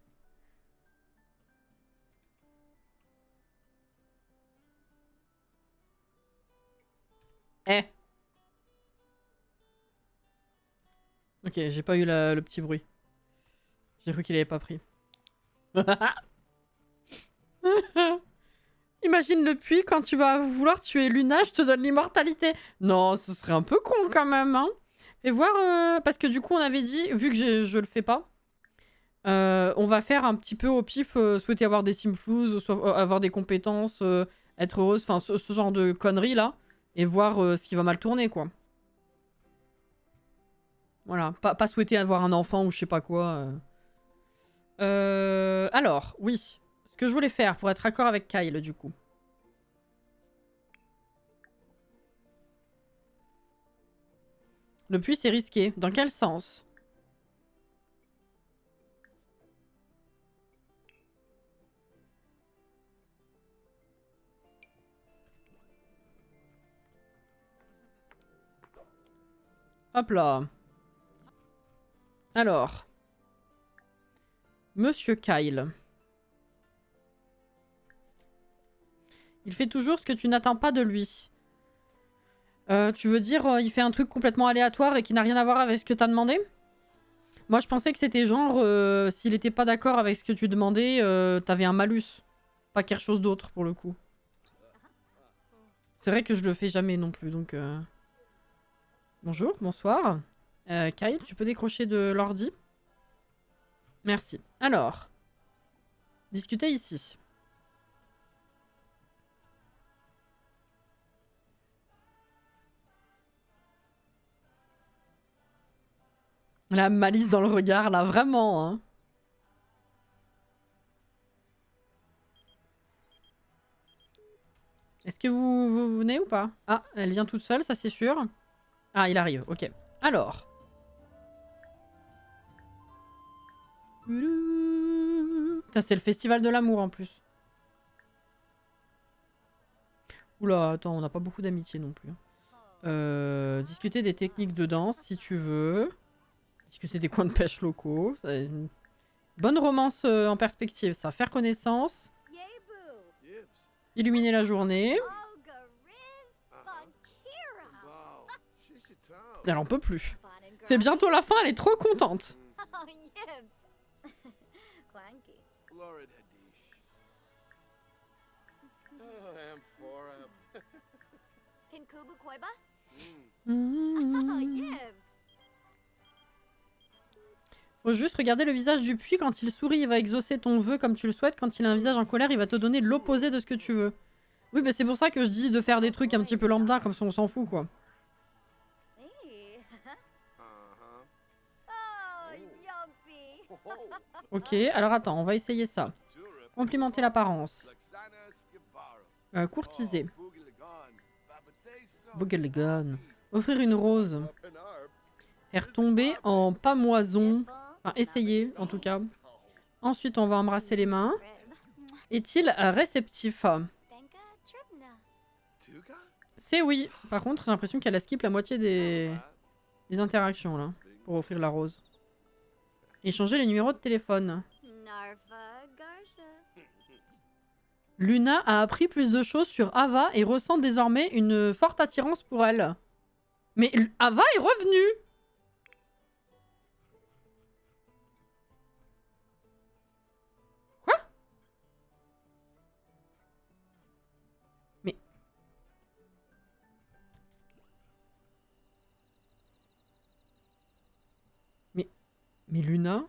Eh. Ok, j'ai pas eu le petit bruit. J'ai cru qu'il avait pas pris. Imagine le puits, quand tu vas vouloir tuer Luna, je te donne l'immortalité. Non, ce serait un peu con quand même, hein. Et voir, parce que du coup on avait dit, vu que je le fais pas, on va faire un petit peu au pif, souhaiter avoir des simflouz, avoir des compétences, être heureuse, enfin ce genre de conneries là, et voir ce qui va mal tourner quoi. Voilà, pas souhaiter avoir un enfant ou je sais pas quoi. Alors, oui, ce que je voulais faire pour être d'accord avec Kyle du coup. Le puits c'est risqué, dans quel sens ? Hop là. Alors. Monsieur Kyle. Il fait toujours ce que tu n'attends pas de lui. Tu veux dire, il fait un truc complètement aléatoire et qui n'a rien à voir avec ce que t'as demandé? Moi, je pensais que c'était genre, s'il était pas d'accord avec ce que tu demandais, t'avais un malus. Pas quelque chose d'autre, pour le coup. C'est vrai que je le fais jamais non plus, donc... Bonjour, bonsoir. Kyle, tu peux décrocher de l'ordi? Merci. Alors. Discuter ici. La malice dans le regard, là, vraiment, hein. Est-ce que vous venez ou pas? Ah, elle vient toute seule, ça c'est sûr. Ah, il arrive, ok. Alors. Putain, c'est le festival de l'amour en plus. Oula, attends, on n'a pas beaucoup d'amitié non plus. Discuter des techniques de danse si tu veux. puisque c'est des coins de pêche locaux. C'est une bonne romance en perspective, ça. Faire connaissance, illuminer la journée. Elle en peut plus. C'est bientôt la fin, elle est trop contente. Faut juste regarder le visage du puits. Quand il sourit, il va exaucer ton vœu comme tu le souhaites. Quand il a un visage en colère, il va te donner l'opposé de ce que tu veux. Oui, bah c'est pour ça que je dis de faire des trucs un petit peu lambda, comme si on s'en fout, quoi. Ok, alors attends, on va essayer ça. Complimenter l'apparence. Courtiser. Bogelegon. Offrir une rose. Faire tomber en pamoison. Enfin, essayer, en tout cas. Ensuite, on va embrasser les mains. Est-il réceptif? C'est oui. Par contre, j'ai l'impression qu'elle a skip la moitié des interactions, là. Pour offrir la rose. Échanger les numéros de téléphone. Luna a appris plus de choses sur Ava et ressent désormais une forte attirance pour elle. Mais Ava est revenue! Quoi? Mais Luna?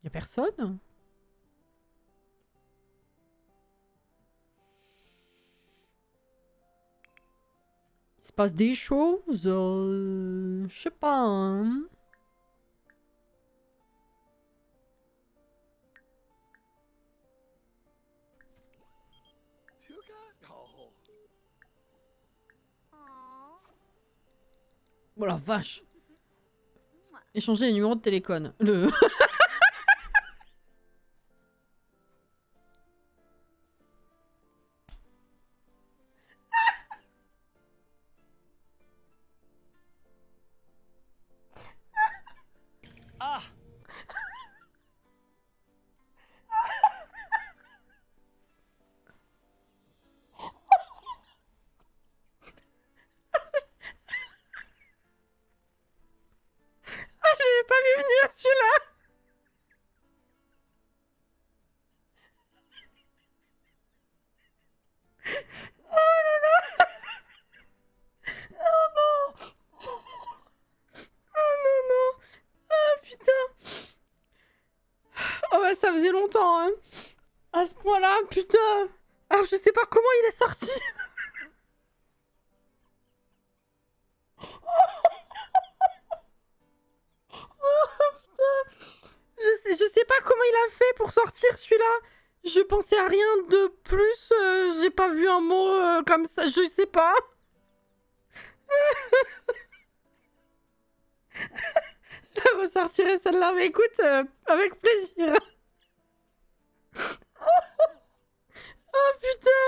Y'a personne? Il se passe des choses? Je sais pas, hein. Oh la vache. Échanger les numéros de téléphone. Le... Ah! J'avais pas vu venir celui-là. Oh là là. Oh non. Oh non, non. Ah putain. Oh bah ça faisait longtemps, hein. À ce point-là, putain. Alors je sais pas comment il est sorti. Oh putain. Je sais pas comment il a fait pour sortir celui-là. Je pensais à rien de plus. J'ai pas vu un mot comme ça. Je sais pas. Je la ressortirai celle-là. Mais écoute, avec plaisir. Oh putain.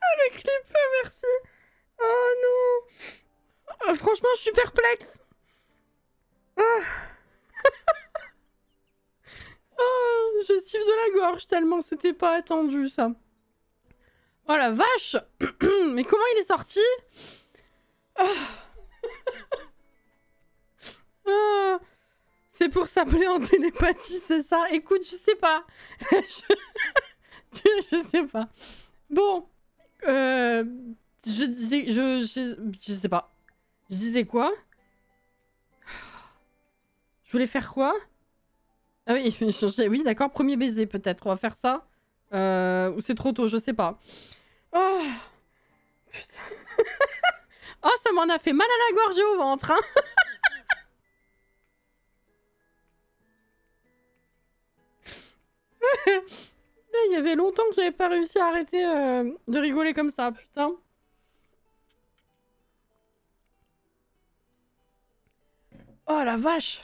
Oh le clip, merci. Oh non. Franchement, je suis perplexe. Ah. Oh, je siffle de la gorge tellement c'était pas attendu ça. Oh la vache. Mais comment il est sorti? Ah. Ah. C'est pour s'appeler en télépathie, c'est ça? Écoute, je sais pas. Je sais pas. Bon. Je disais... Je sais pas. Je disais quoi? Je voulais faire quoi? Ah oui, oui d'accord, premier baiser peut-être. On va faire ça. Ou c'est trop tôt, je sais pas. Oh putain. Oh, ça m'en a fait mal à la gorge et au ventre, hein. Il y avait longtemps que j'avais pas réussi à arrêter de rigoler comme ça, putain. Oh la vache.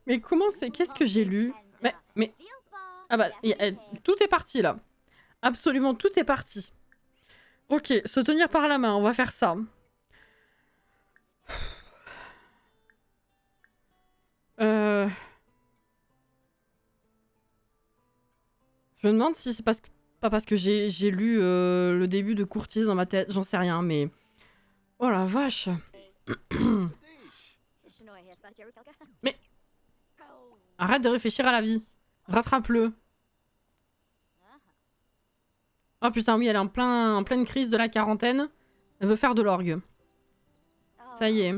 Mais comment c'est... Qu'est-ce que j'ai lu? Mais... Ah bah, tout est parti, là. Absolument, tout est parti. Ok, se tenir par la main, on va faire ça. Je me demande si c'est pas parce que j'ai lu le début de Courtise dans ma tête, j'en sais rien, mais... Oh la vache. Mais... Arrête de réfléchir à la vie. Rattrape-le. Oh putain, oui, elle est en pleine crise de la quarantaine. Elle veut faire de l'orgue. Ça y est.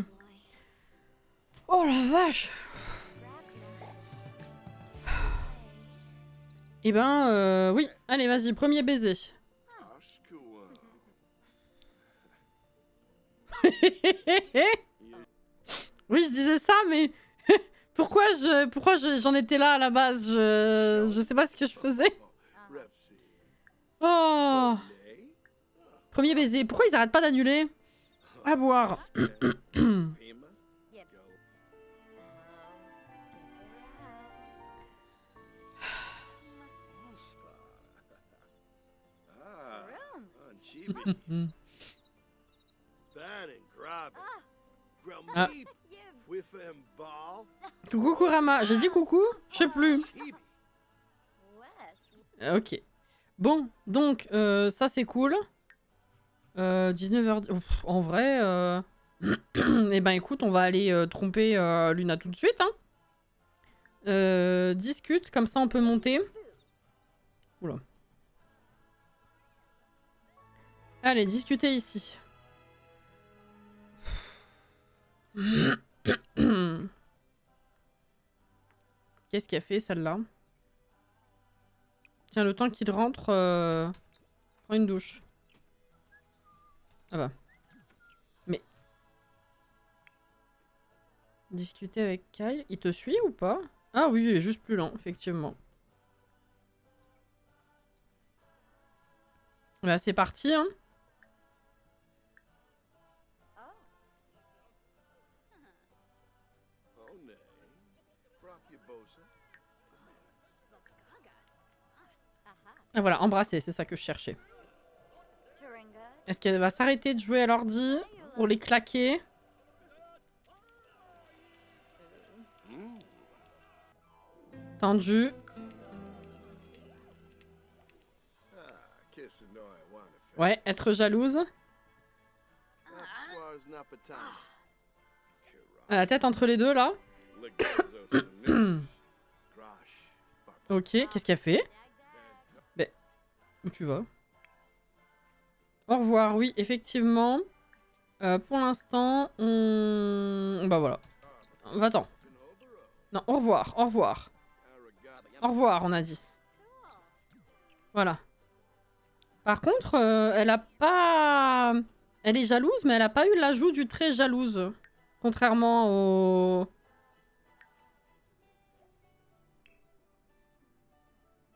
Oh la vache. Eh ben, oui. Allez, vas-y, premier baiser. Oui, je disais ça, mais... pourquoi j'en étais là à la base? Je sais pas ce que je faisais. Oh. Premier baiser. Pourquoi ils arrêtent pas d'annuler? À boire. Ah. Coucou Kurama. J'ai dit coucou? Je sais plus. Ok. Bon, donc, ça c'est cool. 19h... Ouf, en vrai... Eh ben écoute, on va aller tromper Luna tout de suite. Hein. Discute, comme ça on peut monter. Oula. Allez, discuter ici. Qu'est-ce qu'elle fait celle-là? Tiens, le temps qu'il rentre, prends une douche. Ah bah. Mais... Discuter avec Kyle. Il te suit ou pas? Ah oui, il est juste plus lent, effectivement. Bah c'est parti, hein. Ah voilà, embrasser, c'est ça que je cherchais. Est-ce qu'elle va s'arrêter de jouer à l'ordi pour les claquer? Tendu. Ouais, être jalouse. À la tête entre les deux, là. Ok, qu'est-ce qu'elle fait? Ben, où tu vas? Au revoir, oui, effectivement. Pour l'instant, on... Bah voilà. Va-t'en. Non, au revoir, au revoir. Au revoir, on a dit. Voilà. Par contre, elle a pas... Elle est jalouse, mais elle a pas eu l'ajout du trait jalouse. Contrairement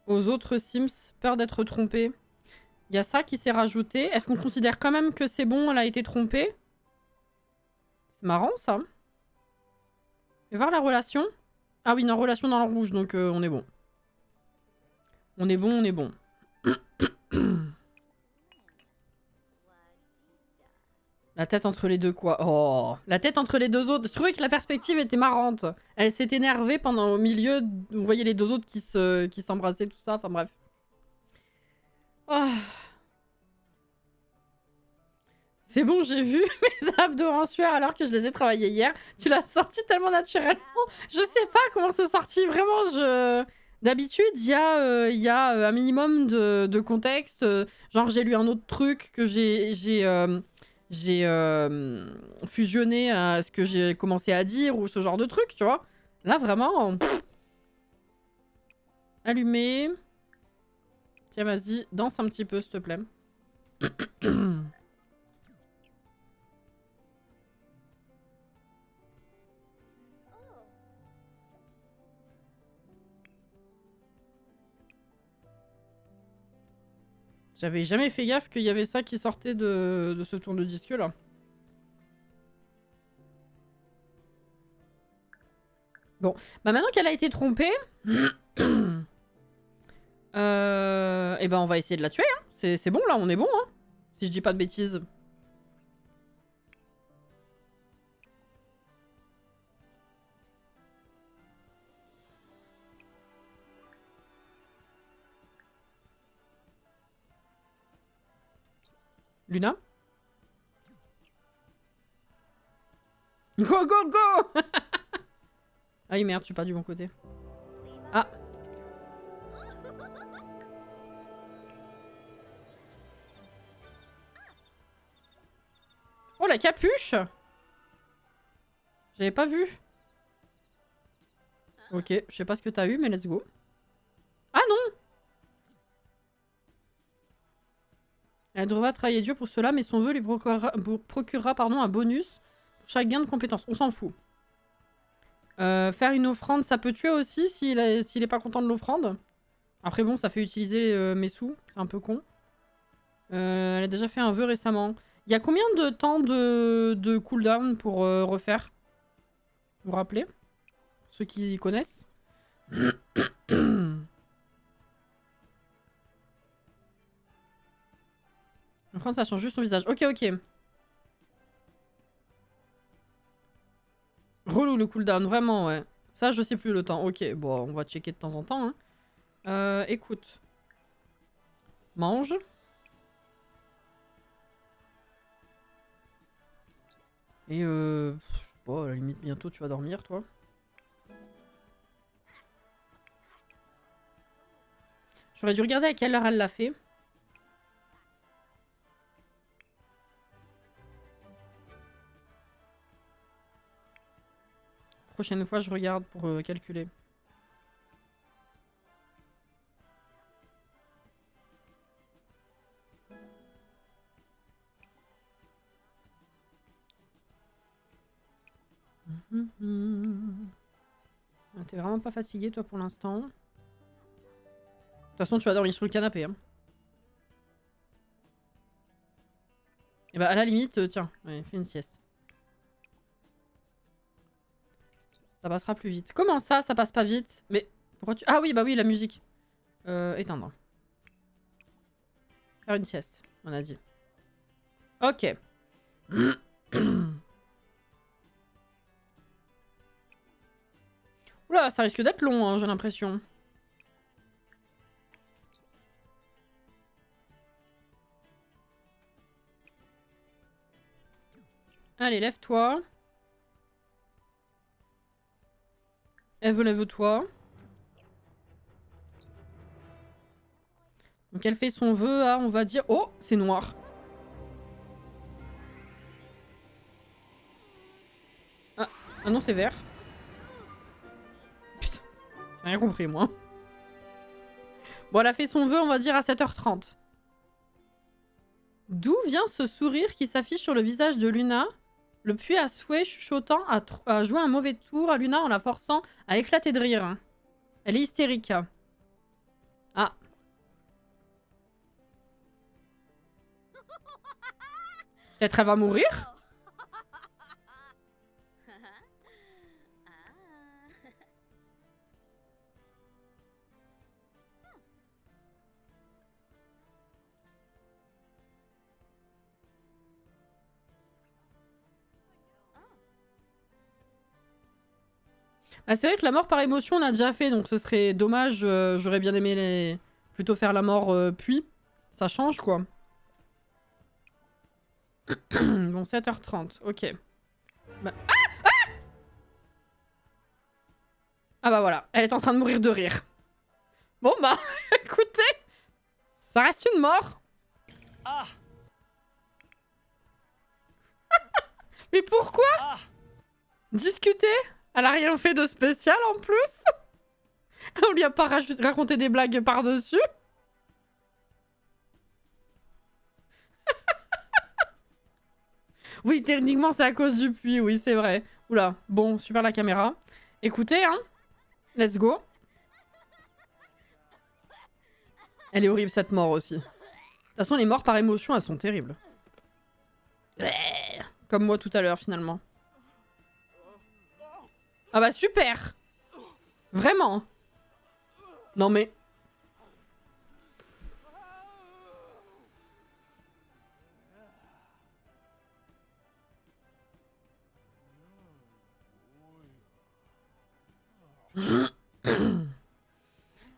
aux autres Sims. Peur d'être trompée. Il y a ça qui s'est rajouté. Est-ce qu'on considère quand même que c'est bon, elle a été trompée? C'est marrant, ça. Et voir la relation. Ah oui, non, relation dans le rouge, donc on est bon. On est bon, on est bon. La tête entre les deux, quoi. Oh, la tête entre les deux autres. Je trouvais que la perspective était marrante. Elle s'est énervée pendant au milieu. Vous voyez les deux autres qui s'embrassaient, tout ça. Enfin bref. Oh. C'est bon, j'ai vu mes abdos en sueur alors que je les ai travaillés hier. Tu l'as sorti tellement naturellement. Je sais pas comment c'est sorti. Vraiment, D'habitude, il y a un minimum de contexte. Genre, j'ai lu un autre truc que j'ai fusionné à ce que j'ai commencé à dire ou ce genre de truc, tu vois. Là, vraiment... Allumé. Tiens, vas-y, danse un petit peu, s'il te plaît. J'avais jamais fait gaffe qu'il y avait ça qui sortait de ce tour de disque là. Bon, bah maintenant qu'elle a été trompée... et ben on va essayer de la tuer, hein. C'est bon là, on est bon, hein. Si je dis pas de bêtises. Luna? Go, go, go. Ah oui, merde, je suis pas du bon côté. Ah. Oh, la capuche. J'avais pas vu. Ok, je sais pas ce que t'as eu, mais let's go. Ah non. Elle devra travailler dur pour cela, mais son vœu lui procurera un bonus pour chaque gain de compétence. On s'en fout. Faire une offrande, ça peut tuer aussi s'il est pas content de l'offrande. Après bon, ça fait utiliser mes sous. C'est un peu con. Elle a déjà fait un vœu récemment. Il y a combien de temps de cooldown pour refaire? Vous vous rappelez? Ceux qui connaissent. L'offrande, ça change juste son visage. Ok, ok. Relou le cooldown, vraiment, ouais. Ça, je sais plus le temps. Ok, bon, on va checker de temps en temps. Hein. Écoute. Mange. Et je sais pas, à la limite, bientôt tu vas dormir, toi. J'aurais dû regarder à quelle heure elle l'a fait. Prochaine fois, je regarde pour calculer. T'es vraiment pas fatigué, toi, pour l'instant. De toute façon, tu vas dormir sur le canapé. Hein. Et bah, à la limite, tiens, allez, fais une sieste. Ça passera plus vite. Comment ça, ça passe pas vite? Mais pourquoi tu... Ah oui, bah oui, la musique. Éteindre. Faire une sieste, on a dit. Ok. Oula, ça risque d'être long, hein, j'ai l'impression. Allez, lève-toi. Eve, lève-toi. Donc elle fait son vœu à, on va dire... Oh, c'est noir. Ah, ah non, c'est vert. Putain, j'ai rien compris, moi. Bon, elle a fait son vœu, on va dire, à 7h30. D'où vient ce sourire qui s'affiche sur le visage de Luna? Le puits à souhait chuchotant a joué un mauvais tour à Luna en la forçant à éclater de rire. Elle est hystérique. Ah. Peut-être elle va mourir? Ah, c'est vrai que la mort par émotion, on a déjà fait, donc ce serait dommage. J'aurais bien aimé plutôt faire la mort puis. Ça change, quoi. Bon, 7h30, ok. Bah... Ah bah voilà, elle est en train de mourir de rire. Bon bah, écoutez, ça reste une mort. Ah. Mais pourquoi discuter? Elle a rien fait de spécial en plus. On lui a pas raconté des blagues par-dessus. Oui, techniquement, c'est à cause du puits, oui, c'est vrai. Oula, bon, super la caméra. Écoutez, hein, let's go. Elle est horrible, cette mort aussi. De toute façon, les morts par émotion, elles sont terribles. Comme moi tout à l'heure, finalement. Ah bah super! Vraiment. Non mais...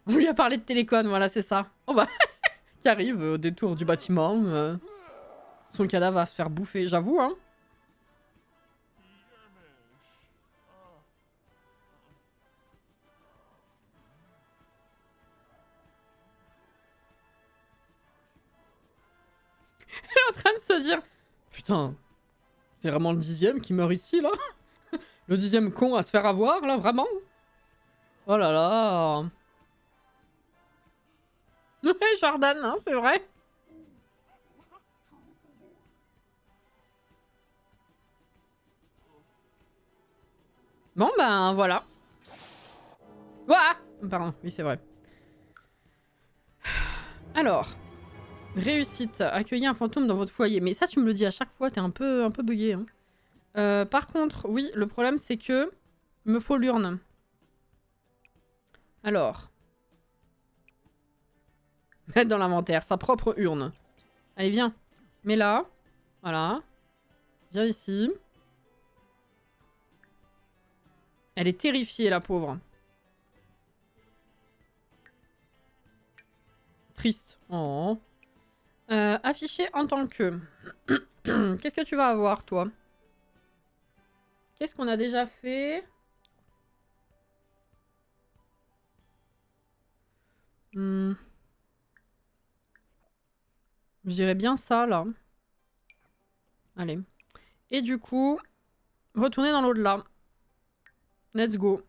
On lui a parlé de télécon, voilà, c'est ça. Oh bah, qui arrive au détour du bâtiment. Son cadavre va se faire bouffer, j'avoue, hein. Elle est en train de se dire... Putain, c'est vraiment le 10e qui meurt ici, là? Le 10e con à se faire avoir, là, vraiment? Oh là là. Ouais, Jordan, hein, c'est vrai. Bon, ben, voilà. Ouah! Pardon, oui, c'est vrai. Alors... Réussite, accueillir un fantôme dans votre foyer. Mais ça, tu me le dis à chaque fois, t'es un peu bugué. Hein. Par contre, oui, le problème, c'est que... Il me faut l'urne. Alors... Mettre dans l'inventaire, sa propre urne. Allez, viens. Mets-la. Voilà. Viens ici. Elle est terrifiée, la pauvre. Triste. Oh. Affiché en tant que... Qu'est-ce que tu vas avoir, toi? Qu'est-ce qu'on a déjà fait? Je dirais bien ça, là. Allez. Et du coup, retourner dans l'au-delà. Let's go.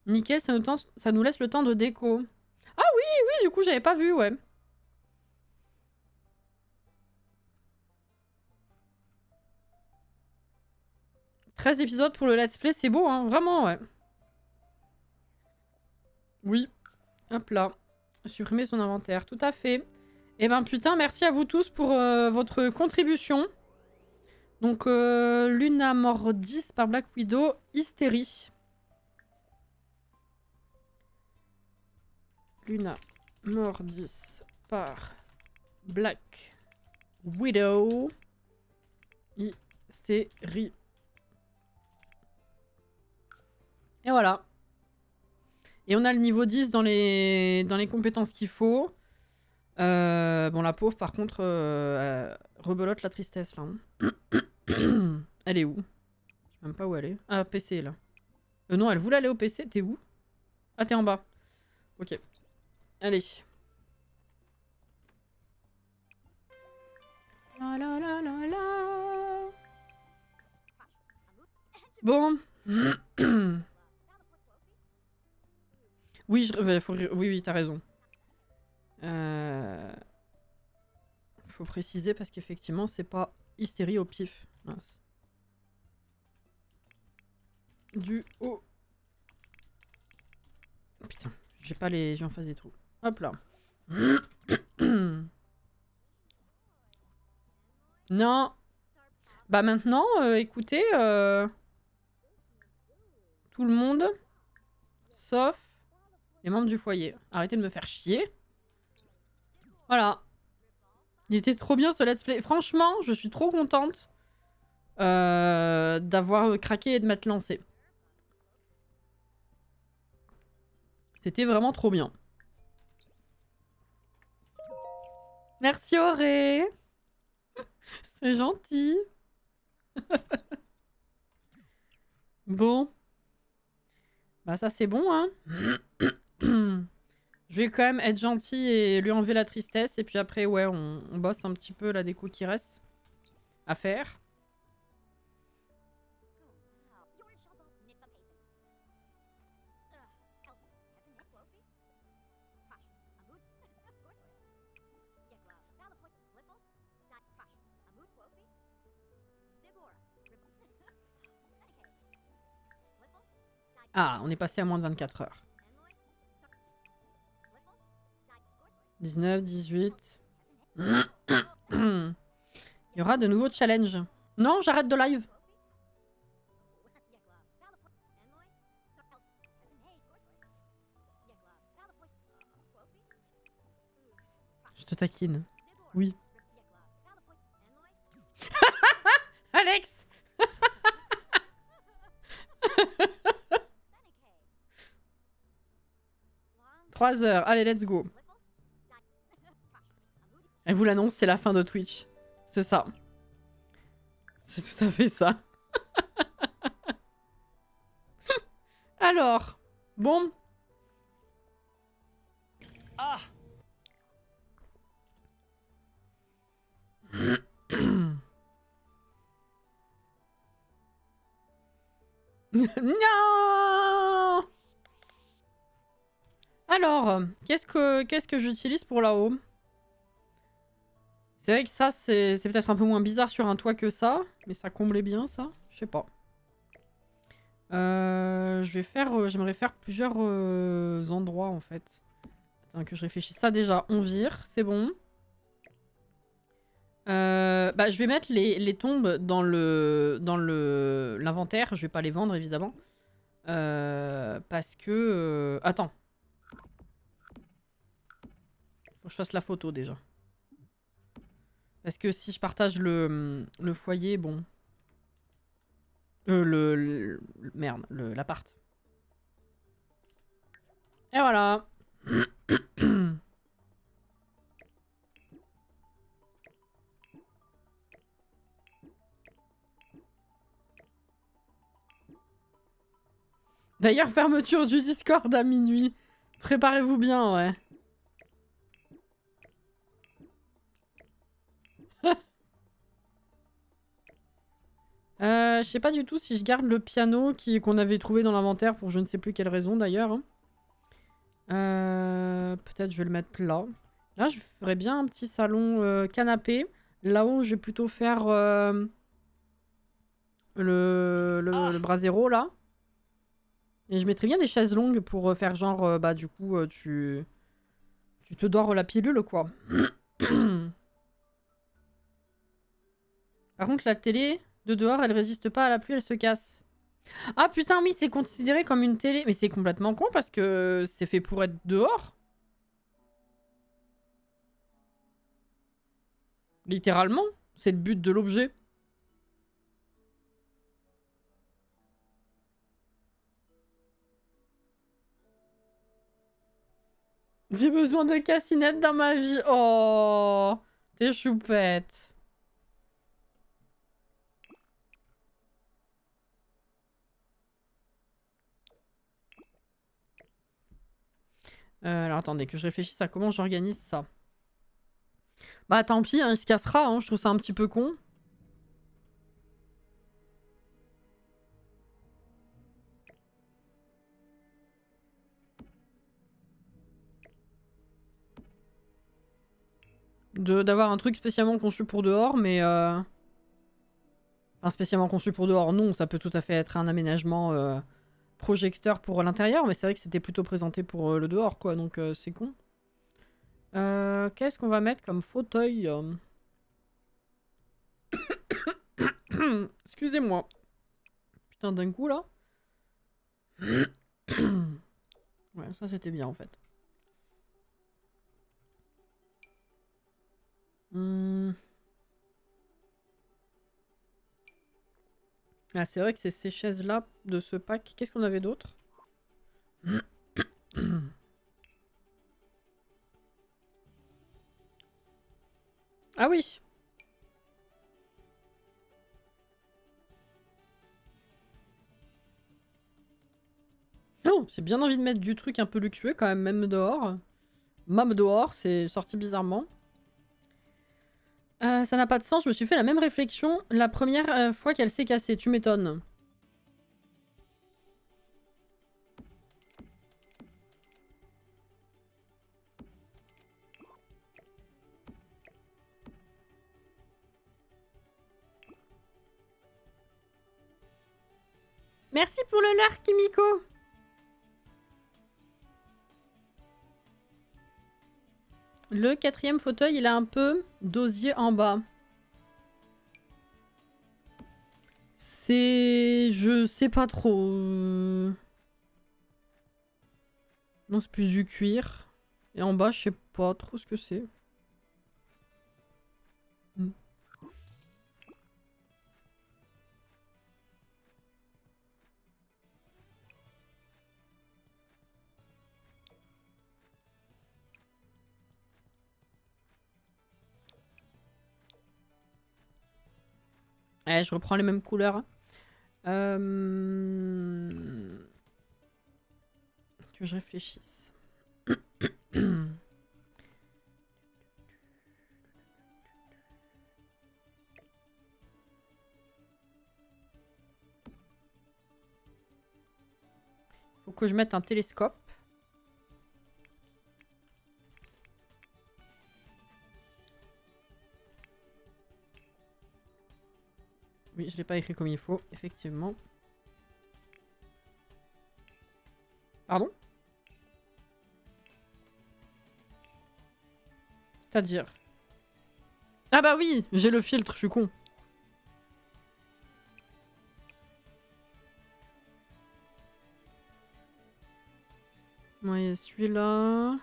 Nickel, ça nous laisse le temps de déco. Ah oui, oui, du coup, j'avais pas vu, ouais. « 13 épisodes pour le let's play, c'est beau, hein, vraiment, ouais. Oui. Hop là. Supprimer son inventaire, tout à fait. Et ben putain, merci à vous tous pour votre contribution. Donc, Luna Mordis par Black Widow, Hystérie. Luna Mordis par Black Widow, Hystérie. Et voilà. Et on a le niveau 10 dans les compétences qu'il faut. Bon, la pauvre, par contre, rebelote la tristesse, là. Elle est où? Je sais même pas où elle est. Ah, PC, là. Non, elle voulait aller au PC. T'es où? Ah, t'es en bas. Ok. Allez. La la la la la. Bon. Oui, oui, t'as raison. Faut préciser parce qu'effectivement, c'est pas hystérie au pif. Mince. Du haut. Putain, j'ai pas les yeux en face des trous. Hop là. Non. Bah maintenant, écoutez, tout le monde, sauf les membres du foyer. Arrêtez de me faire chier. Voilà. Il était trop bien ce let's play. Franchement, je suis trop contente d'avoir craqué et de m'être lancée. C'était vraiment trop bien. Merci Auré. C'est gentil. Bon. Bah ça c'est bon, hein. Je vais quand même être gentil et lui enlever la tristesse. Et puis après, ouais, on bosse un petit peu la déco qui reste à faire. Ah, on est passé à moins de 24 heures. 19, 18. Il y aura de nouveaux challenges. Non, j'arrête de live. te taquine. Oui. Alex. 3 heures. Allez, let's go. Elle vous l'annonce, c'est la fin de Twitch. C'est ça. C'est tout à fait ça. Alors, bon. Ah. Non. Alors, qu'est-ce que j'utilise pour là-haut? C'est vrai que ça, c'est peut-être un peu moins bizarre sur un toit que ça. Mais ça comblait bien, ça. Je sais pas. J'aimerais faire plusieurs endroits, en fait. Attends, que je réfléchisse. Ça, déjà, on vire. C'est bon. Je vais mettre les tombes dans l'inventaire. Je vais pas les vendre, évidemment. Parce que... Attends. Faut que je fasse la photo, déjà. Parce que si je partage le foyer, bon... Merde, l'appart. Et voilà. D'ailleurs, fermeture du Discord à minuit. Préparez-vous bien, ouais. Je sais pas du tout si je garde le piano qu'on avait trouvé dans l'inventaire pour je ne sais plus quelle raison d'ailleurs. Peut-être je vais le mettre là. Là, je ferais bien un petit salon canapé. Là-haut, je vais plutôt faire le brasero là. Et je mettrais bien des chaises longues pour faire genre, du coup, tu te dors la pilule, quoi. Par contre, la télé de dehors, elle résiste pas à la pluie, elle se casse. Ah putain, oui, c'est considéré comme une télé. Mais c'est complètement con parce que c'est fait pour être dehors. Littéralement, c'est le but de l'objet. J'ai besoin de cassinette dans ma vie. Oh, t'es choupette. Alors attendez, que je réfléchisse à comment j'organise ça. Bah tant pis, hein, il se cassera, hein, je trouve ça un petit peu con. D'avoir un truc spécialement conçu pour dehors, mais... Enfin, spécialement conçu pour dehors, non, ça peut tout à fait être un aménagement projecteur pour l'intérieur, mais c'est vrai que c'était plutôt présenté pour le dehors, quoi, donc c'est con. Qu'est-ce qu'on va mettre comme fauteuil? Excusez-moi. Putain, d'un coup, là. Ouais, ça c'était bien, en fait. Ah, c'est vrai que c'est ces chaises-là de ce pack. Qu'est-ce qu'on avait d'autre? Ah oui! Oh, j'ai bien envie de mettre du truc un peu luxueux quand même dehors. Même dehors, c'est sorti bizarrement. Ça n'a pas de sens, je me suis fait la même réflexion la première fois qu'elle s'est cassée, tu m'étonnes. Merci pour le lard, Kimiko. Le 4e fauteuil, il a un peu d'osier en bas. C'est... Je sais pas trop. Non, c'est plus du cuir. Et en bas, je sais pas trop ce que c'est. Ouais, je reprends les mêmes couleurs. Que je réfléchisse. Faut que je mette un télescope. Oui, je l'ai pas écrit comme il faut, effectivement. Pardon? C'est-à-dire? Ah bah oui, j'ai le filtre, je suis con. Ouais, celui-là...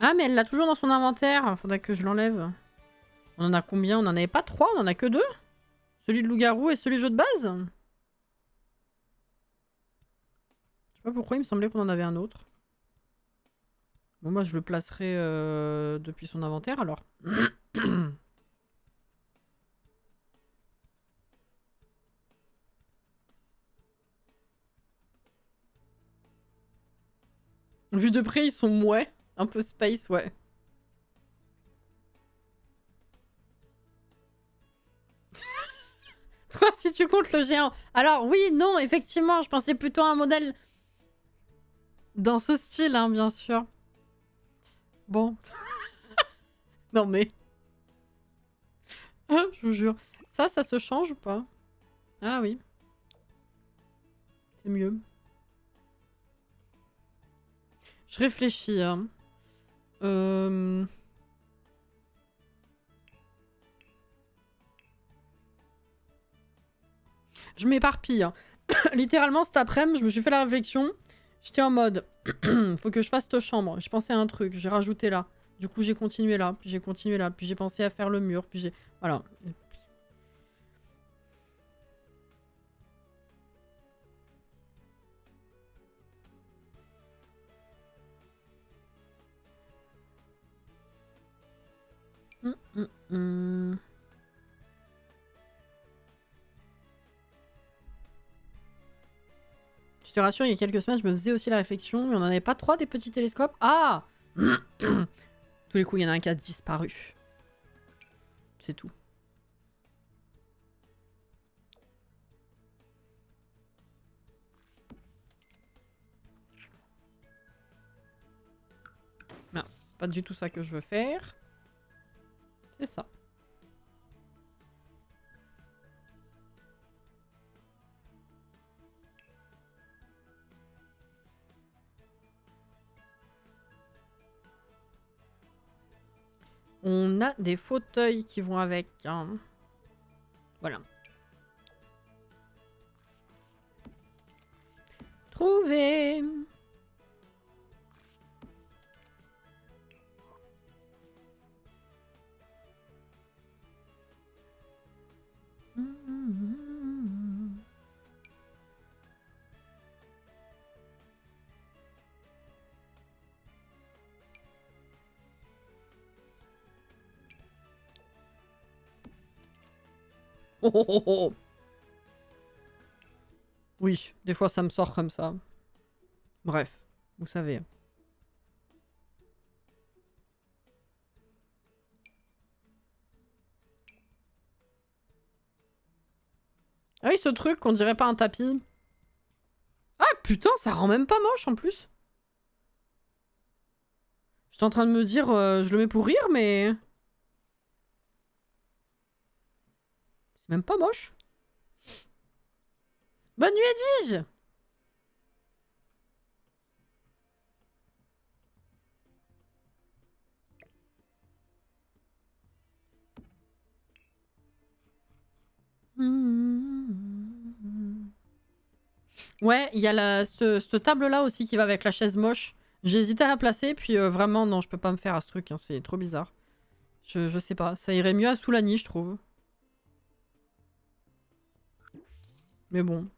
Ah, mais elle l'a toujours dans son inventaire. Faudrait que je l'enlève. On en a combien? On en avait pas 3, on en a que 2? Celui de loup-garou et celui jeu de base? Je sais pas pourquoi, il me semblait qu'on en avait un autre. Bon, moi, je le placerai depuis son inventaire, alors. Vu de près, ils sont mouais. Un peu space, ouais. Toi, si tu comptes le géant. Alors, oui, non, effectivement, je pensais plutôt à un modèle dans ce style, hein, bien sûr. Bon. Non, mais... je vous jure. Ça se change ou pas? Ah oui. C'est mieux. Je réfléchis, hein. Je m'éparpille. Hein. Littéralement, cet après-midi, je me suis fait la réflexion. J'étais en mode, faut que je fasse cette chambre. Je pensais à un truc, j'ai rajouté là. Du coup, j'ai continué là, puis j'ai continué là, puis j'ai pensé à faire le mur, puis j'ai... Voilà. Je te rassure, il y a quelques semaines, je me faisais aussi la réflexion, mais on n'en avait pas 3 des petits télescopes. Ah. Tous les coups, il y en a un qui a disparu. C'est tout. Mince, c'est pas du tout ça que je veux faire. C'est ça. On a des fauteuils qui vont avec. Hein. Voilà. Trouvé. Oh, oh, oh, oh. Oui, des fois ça me sort comme ça. Bref, vous savez. Ah oui, ce truc qu'on dirait pas un tapis. Ah putain, ça rend même pas moche en plus. J'étais en train de me dire, je le mets pour rire, mais... C'est même pas moche. Bonne nuit, Edwige! Ouais, il y a cette table-là aussi qui va avec la chaise moche. J'ai hésité à la placer, puis vraiment, non, je peux pas me faire à ce truc, hein, c'est trop bizarre. Je sais pas, ça irait mieux à Soulani, je trouve. Mais bon.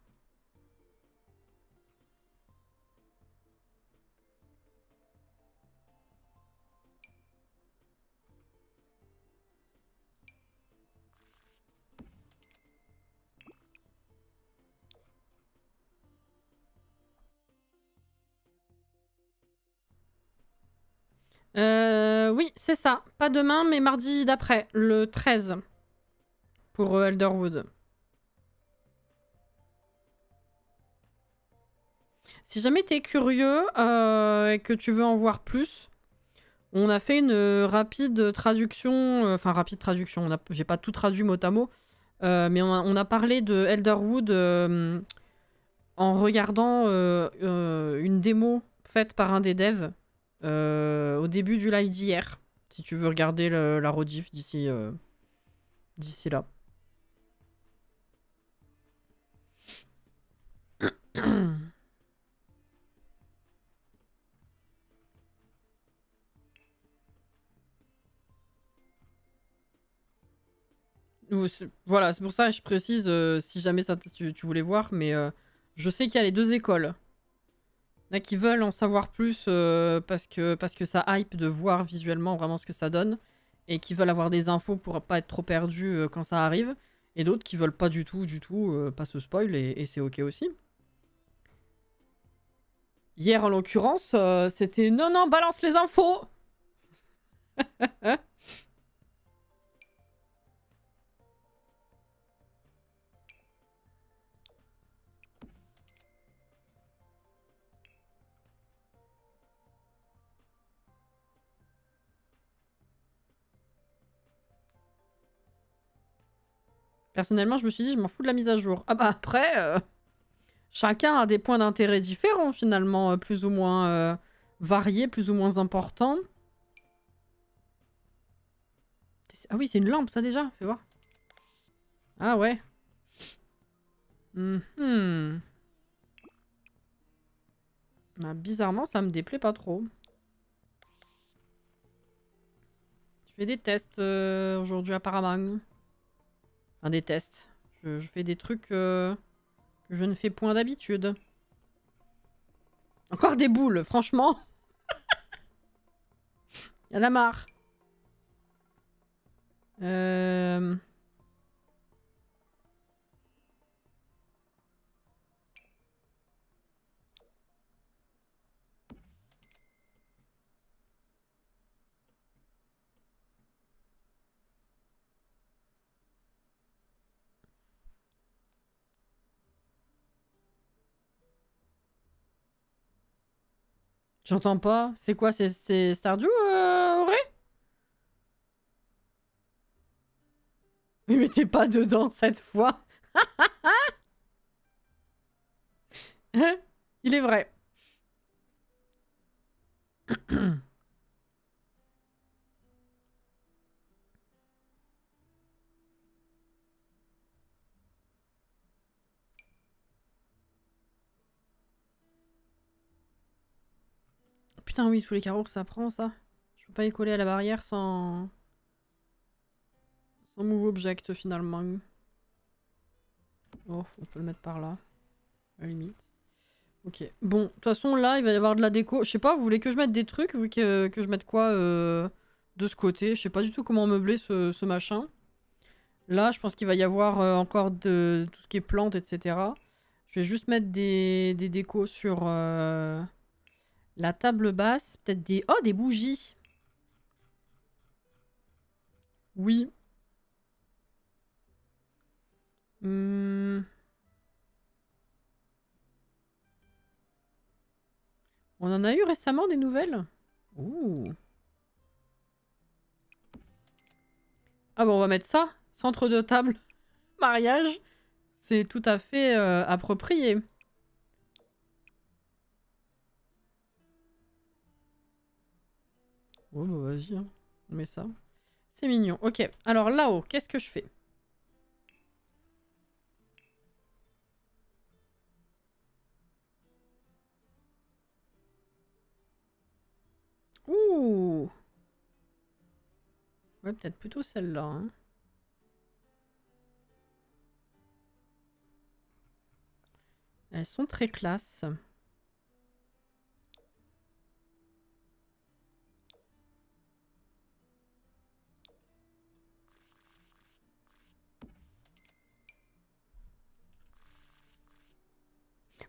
Oui, c'est ça. Pas demain, mais mardi d'après, le 13. Pour Elderwood. Si jamais t'es curieux et que tu veux en voir plus, on a fait une rapide traduction. Enfin, rapide traduction. J'ai pas tout traduit mot à mot. Mais on a parlé de Elderwood en regardant une démo faite par un des devs au début du live d'hier. Si tu veux regarder la rediff d'ici là. Voilà, c'est pour ça que je précise si jamais tu voulais voir, mais je sais qu'il y a les deux écoles. Il y en a qui veulent en savoir plus parce que ça hype de voir visuellement vraiment ce que ça donne et qui veulent avoir des infos pour pas être trop perdus quand ça arrive, et d'autres qui veulent pas du tout, pas se spoil et c'est ok aussi. Hier en l'occurrence, c'était non, balance les infos. Personnellement, je me suis dit, je m'en fous de la mise à jour. Ah bah après, chacun a des points d'intérêt différents finalement, plus ou moins variés, plus ou moins importants. Ah oui, c'est une lampe ça déjà, fais voir. Ah ouais. Bah, bizarrement, ça me déplaît pas trop. Je fais des tests aujourd'hui apparemment. Enfin, des tests. Je fais des trucs que je ne fais point d'habitude. Encore des boules, franchement. Y'en a marre. J'entends pas. C'est quoi? C'est Stardew, Auré? Mais t'es pas dedans cette fois. Il est vrai. Putain, oui, tous les carreaux que ça prend, ça. Je peux pas y coller à la barrière sans move object, finalement. Oh, on peut le mettre par là. À la limite. Ok. Bon, de toute façon, là, il va y avoir de la déco. Je sais pas, vous voulez que je mette des trucs? Vous voulez que je mette quoi de ce côté? Je sais pas du tout comment meubler ce machin. Là, je pense qu'il va y avoir encore de tout ce qui est plantes, etc. Je vais juste mettre des décos sur la table basse. Peut-être des... Oh, des bougies! Oui. On en a eu récemment des nouvelles? Ouh. Ah bon, on va mettre ça. Centre de table. Mariage. C'est tout à fait approprié. Oh bah vas-y, hein. On met ça. C'est mignon. Ok, alors là-haut, qu'est-ce que je fais? Ouh. Ouais, peut-être plutôt celle-là. Hein. Elles sont très classe.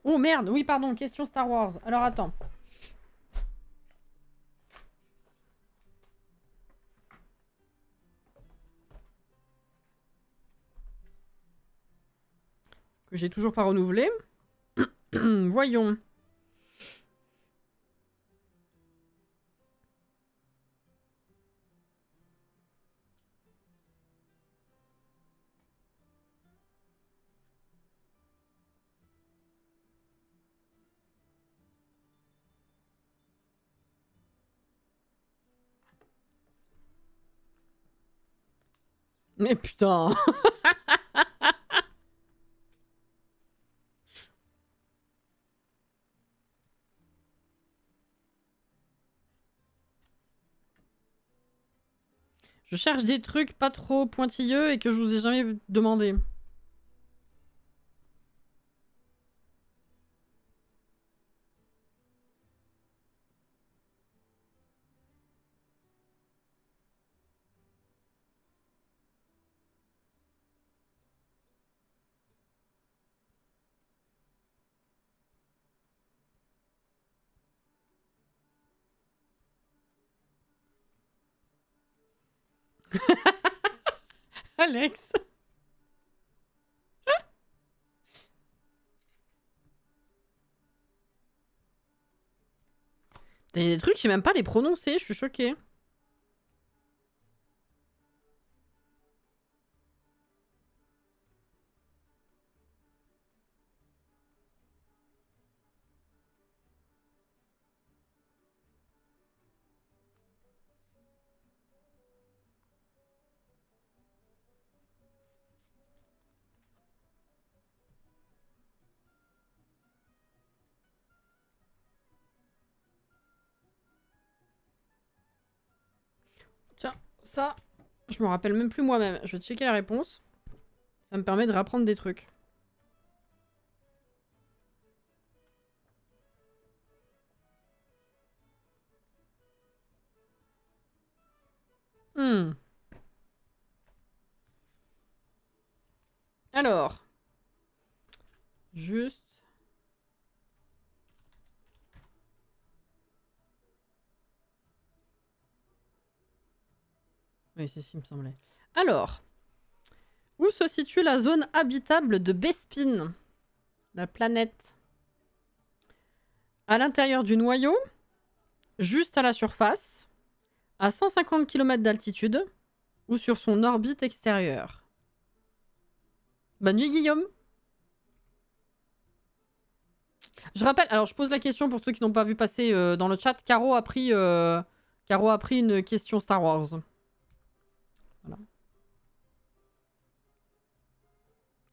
Oh merde, oui pardon, question Star Wars. Alors attends. que j'ai toujours pas renouvelé. Voyons. Mais putain. Je cherche des trucs pas trop pointilleux et que je vous ai jamais demandé. Alex. Il y a des trucs, je sais même pas les prononcer, je suis choquée. Tiens, ça, je me rappelle même plus moi-même. Je vais checker la réponse. Ça me permet de réapprendre des trucs. Alors. Juste. Oui, c'est ce qui me semblait. Alors. Où se situe la zone habitable de Bespin? La planète. À l'intérieur du noyau, juste à la surface, à 150 km d'altitude, ou sur son orbite extérieure. Bonne nuit, Guillaume. Je rappelle, alors je pose la question pour ceux qui n'ont pas vu passer dans le chat. Caro a pris une question Star Wars. Voilà.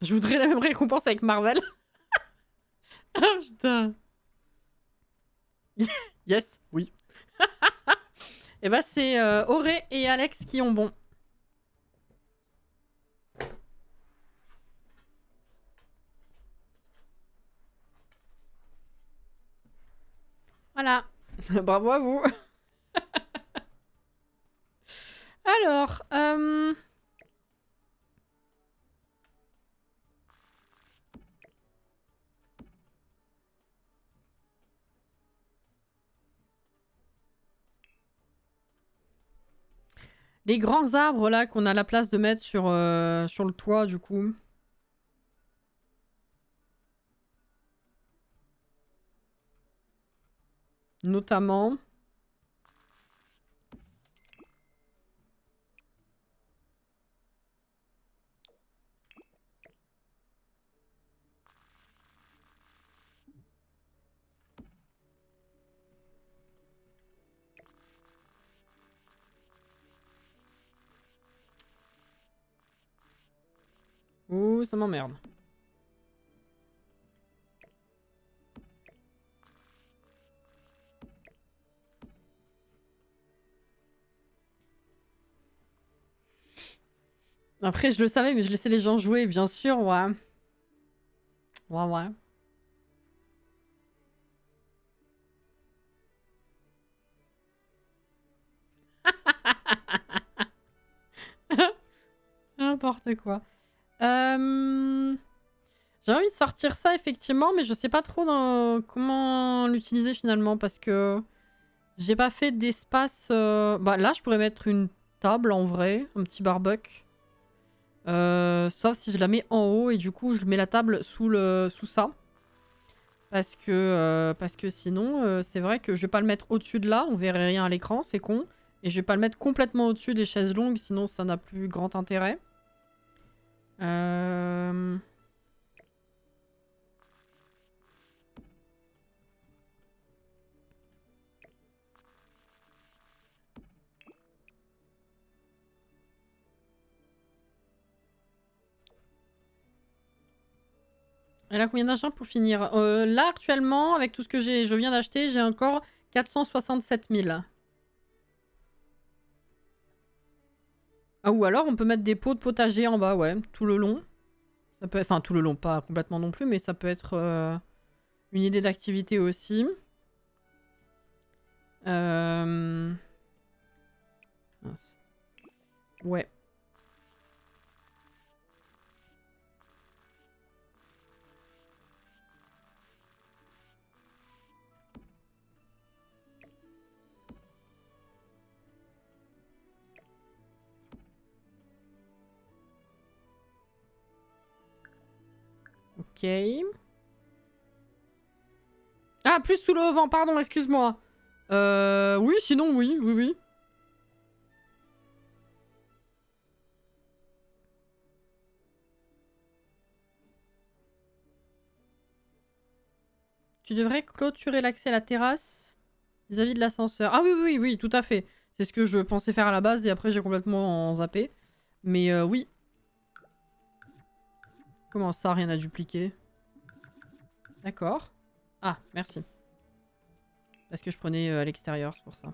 Je voudrais la même récompense avec Marvel. Ah putain. Yes, oui. Et bah c'est Auré et Alex qui ont bon. Voilà. Bravo à vous. Alors, les grands arbres là qu'on a la place de mettre sur le toit du coup. Notamment. Ouh, ça m'emmerde. Après, je le savais, mais je laissais les gens jouer, bien sûr, ouais. Ouais, ouais. N'importe quoi. J'ai envie de sortir ça, effectivement, mais je sais pas trop comment l'utiliser, finalement, parce que j'ai pas fait d'espace... Bah, là, je pourrais mettre une table, en vrai, un petit barbecue. Sauf si je la mets en haut et du coup je mets la table sous ça. Parce que sinon, c'est vrai que je vais pas le mettre au-dessus de là, on verrait rien à l'écran, c'est con. Et je vais pas le mettre complètement au-dessus des chaises longues, sinon ça n'a plus grand intérêt. Elle a combien d'argent pour finir? Là, actuellement, avec tout ce que je viens d'acheter, j'ai encore 467 000. Ah, ou alors, on peut mettre des pots de potager en bas, ouais, tout le long. Ça peut être... Enfin, tout le long, pas complètement non plus, mais ça peut être une idée d'activité aussi. Mince. Ouais. Ok. Ah, plus sous le vent, pardon, excuse-moi. Oui, sinon, oui, oui, oui. Tu devrais clôturer l'accès à la terrasse vis-à-vis de l'ascenseur. Ah oui, oui, oui, tout à fait. C'est ce que je pensais faire à la base et après j'ai complètement zappé. Mais oui. Comment ça, rien à dupliquer? D'accord. Ah, merci. Parce que je prenais à l'extérieur, c'est pour ça.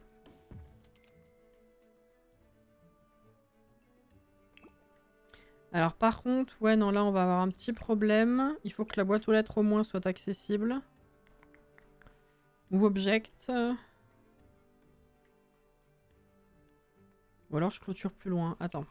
Alors par contre, ouais, non, là on va avoir un petit problème. Il faut que la boîte aux lettres au moins soit accessible. Move object. Ou alors je clôture plus loin. Attends.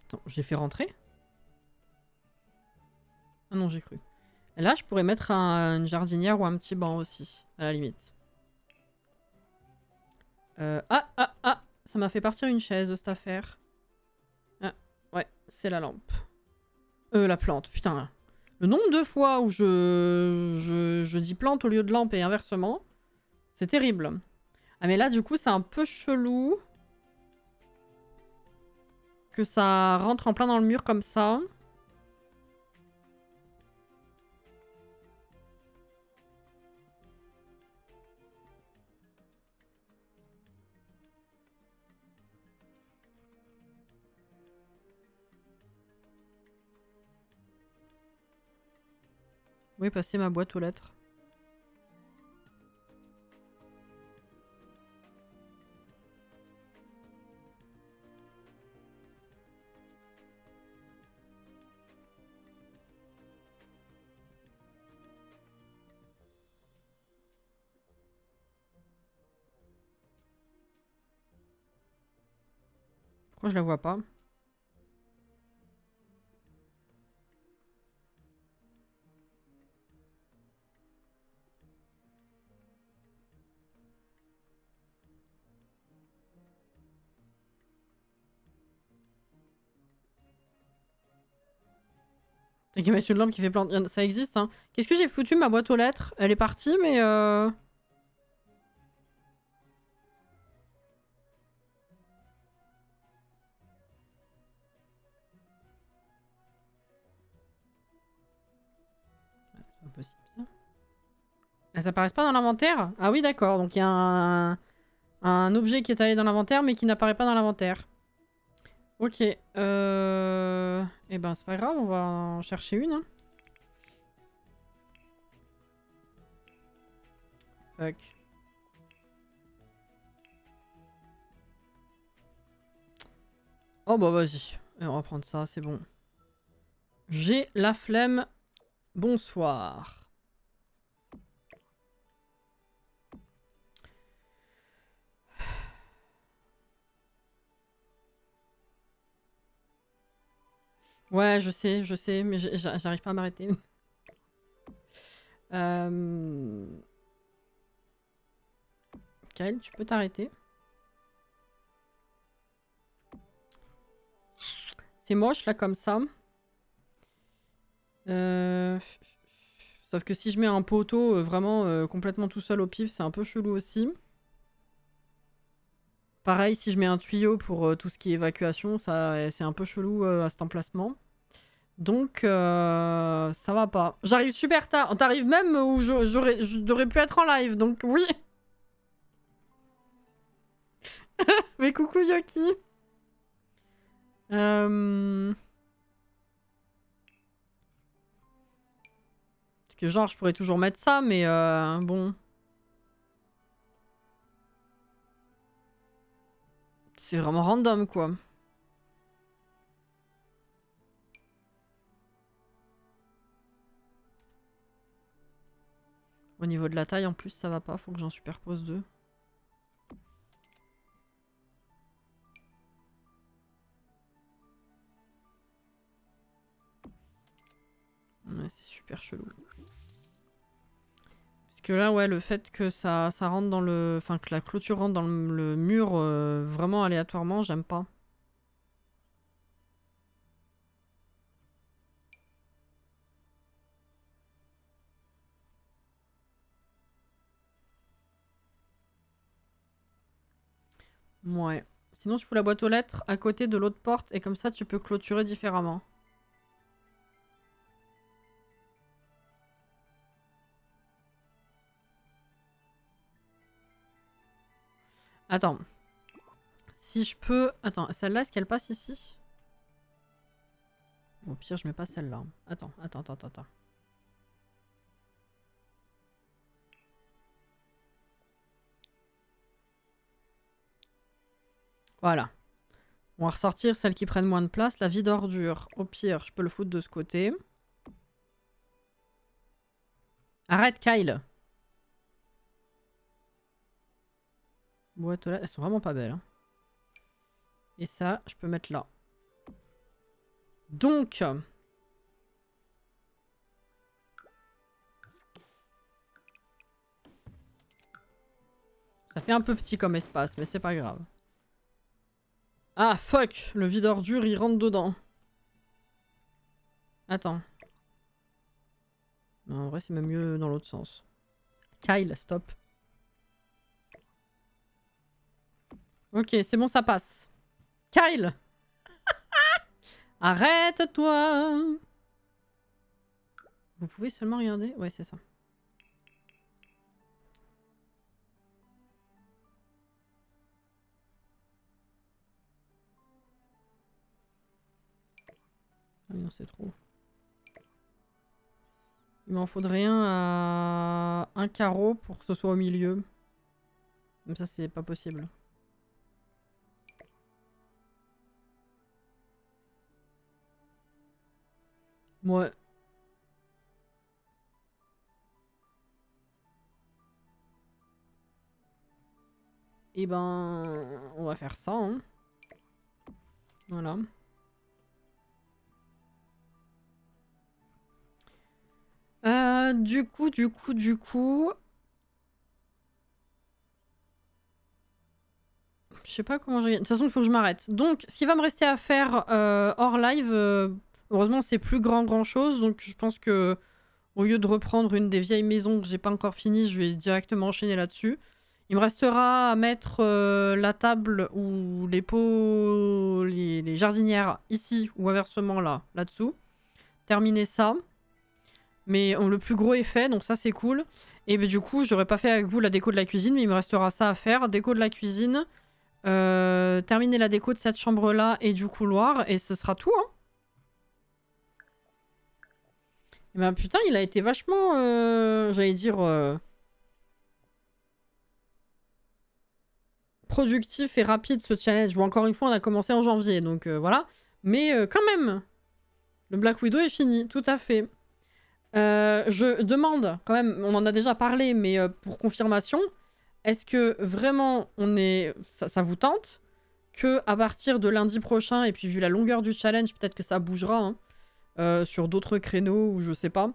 Attends, j'ai fait rentrer? Ah non, j'ai cru. Et là, je pourrais mettre une jardinière ou un petit banc aussi, à la limite. Ah! Ça m'a fait partir une chaise, cette affaire. Ah, ouais, c'est la lampe. La plante, putain. Le nombre de fois où je dis plante au lieu de lampe et inversement, c'est terrible. Ah mais là, du coup, c'est un peu chelou que ça rentre en plein dans le mur comme ça. Où est passée ma boîte aux lettres? Pourquoi je la vois pas? T'as qu'à mettre une lampe qui fait plante. Ça existe, hein. Qu'est-ce que j'ai foutu ma boîte aux lettres? Elle est partie, mais c'est pas possible, ça. Elles apparaissent pas dans l'inventaire? Ah oui, d'accord. Donc il y a un objet qui est allé dans l'inventaire, mais qui n'apparaît pas dans l'inventaire. Ok. Eh ben, c'est pas grave, on va en chercher une. Hein. Fuck. Oh bah vas-y. On va prendre ça, c'est bon. J'ai la flemme. Bonsoir. Ouais, je sais, mais j'arrive pas à m'arrêter. Kyle, tu peux t'arrêter. C'est moche là comme ça. Sauf que si je mets un poteau vraiment complètement tout seul au pif, c'est un peu chelou aussi. Pareil, si je mets un tuyau pour tout ce qui est évacuation, ça c'est un peu chelou à cet emplacement. Donc ça va pas. J'arrive super tard. T'arrives même où je devrais plus être en live, donc oui. Mais coucou Yoki. Parce que genre je pourrais toujours mettre ça, mais bon. C'est vraiment random quoi. Au niveau de la taille en plus ça va pas, faut que j'en superpose deux. Ouais, c'est super chelou. Parce que là, ouais, le fait que ça rentre dans le... Enfin, que la clôture rentre dans le mur vraiment aléatoirement, j'aime pas. Ouais. Sinon, je fous la boîte aux lettres à côté de l'autre porte et comme ça, tu peux clôturer différemment. Attends. Si je peux... Attends, celle-là, est-ce qu'elle passe ici? Bon, au pire, je mets pas celle-là. Attends. Voilà. On va ressortir celles qui prennent moins de place. La vide ordure. Au pire, je peux le foutre de ce côté. Arrête, Kyle. Boîte aux lettres. Elles sont vraiment pas belles. Hein. Et ça, je peux mettre là. Donc... Ça fait un peu petit comme espace, mais c'est pas grave. Ah, fuck! Le vide ordure, il rentre dedans. Attends. Non, en vrai, c'est même mieux dans l'autre sens. Kyle, stop. Ok, c'est bon, ça passe. Kyle! Arrête-toi! Vous pouvez seulement regarder? Ouais, c'est ça. Ah non, c'est trop. Il m'en faudrait un à un carreau pour que ce soit au milieu. Comme ça, c'est pas possible. Ouais. Et ben, on va faire ça. Hein. Voilà. Du coup... Je sais pas comment je... De toute façon, il faut que je m'arrête. Donc, ce qui va me rester à faire hors live, heureusement, c'est plus grand chose. Donc, je pense que au lieu de reprendre une des vieilles maisons que j'ai pas encore fini, je vais directement enchaîner là-dessus. Il me restera à mettre la table ou les pots, les jardinières ici ou inversement là-dessous. Terminer ça. Mais le plus gros est fait, donc ça c'est cool. Et ben, du coup, j'aurais pas fait avec vous la déco de la cuisine, mais il me restera ça à faire. Déco de la cuisine, terminer la déco de cette chambre-là et du couloir, et ce sera tout. Hein. Et ben putain, il a été vachement, j'allais dire, productif et rapide ce challenge. Bon, encore une fois, on a commencé en janvier, donc voilà. Mais quand même, le Black Widow est fini, tout à fait. Je demande, quand même, on en a déjà parlé, mais pour confirmation, est-ce que vraiment ça vous tente que à partir de lundi prochain, et puis vu la longueur du challenge, peut-être que ça bougera hein, sur d'autres créneaux ou je sais pas,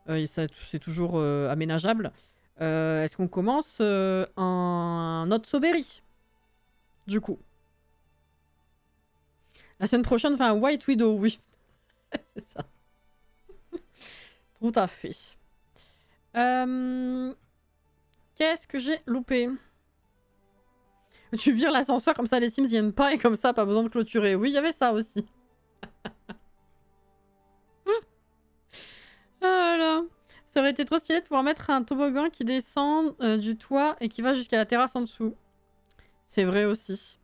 C'est toujours aménageable. Est-ce qu'on commence un autre Soberry? Du coup. La semaine prochaine, on fait un White Widow, oui. C'est ça. Tout à fait. Qu'est-ce que j'ai loupé? Tu vires l'ascenseur, comme ça les Sims viennent pas et comme ça, pas besoin de clôturer. Oui, il y avait ça aussi. Voilà. Ça aurait été trop stylé de pouvoir mettre un toboggan qui descend du toit et qui va jusqu'à la terrasse en dessous. C'est vrai aussi.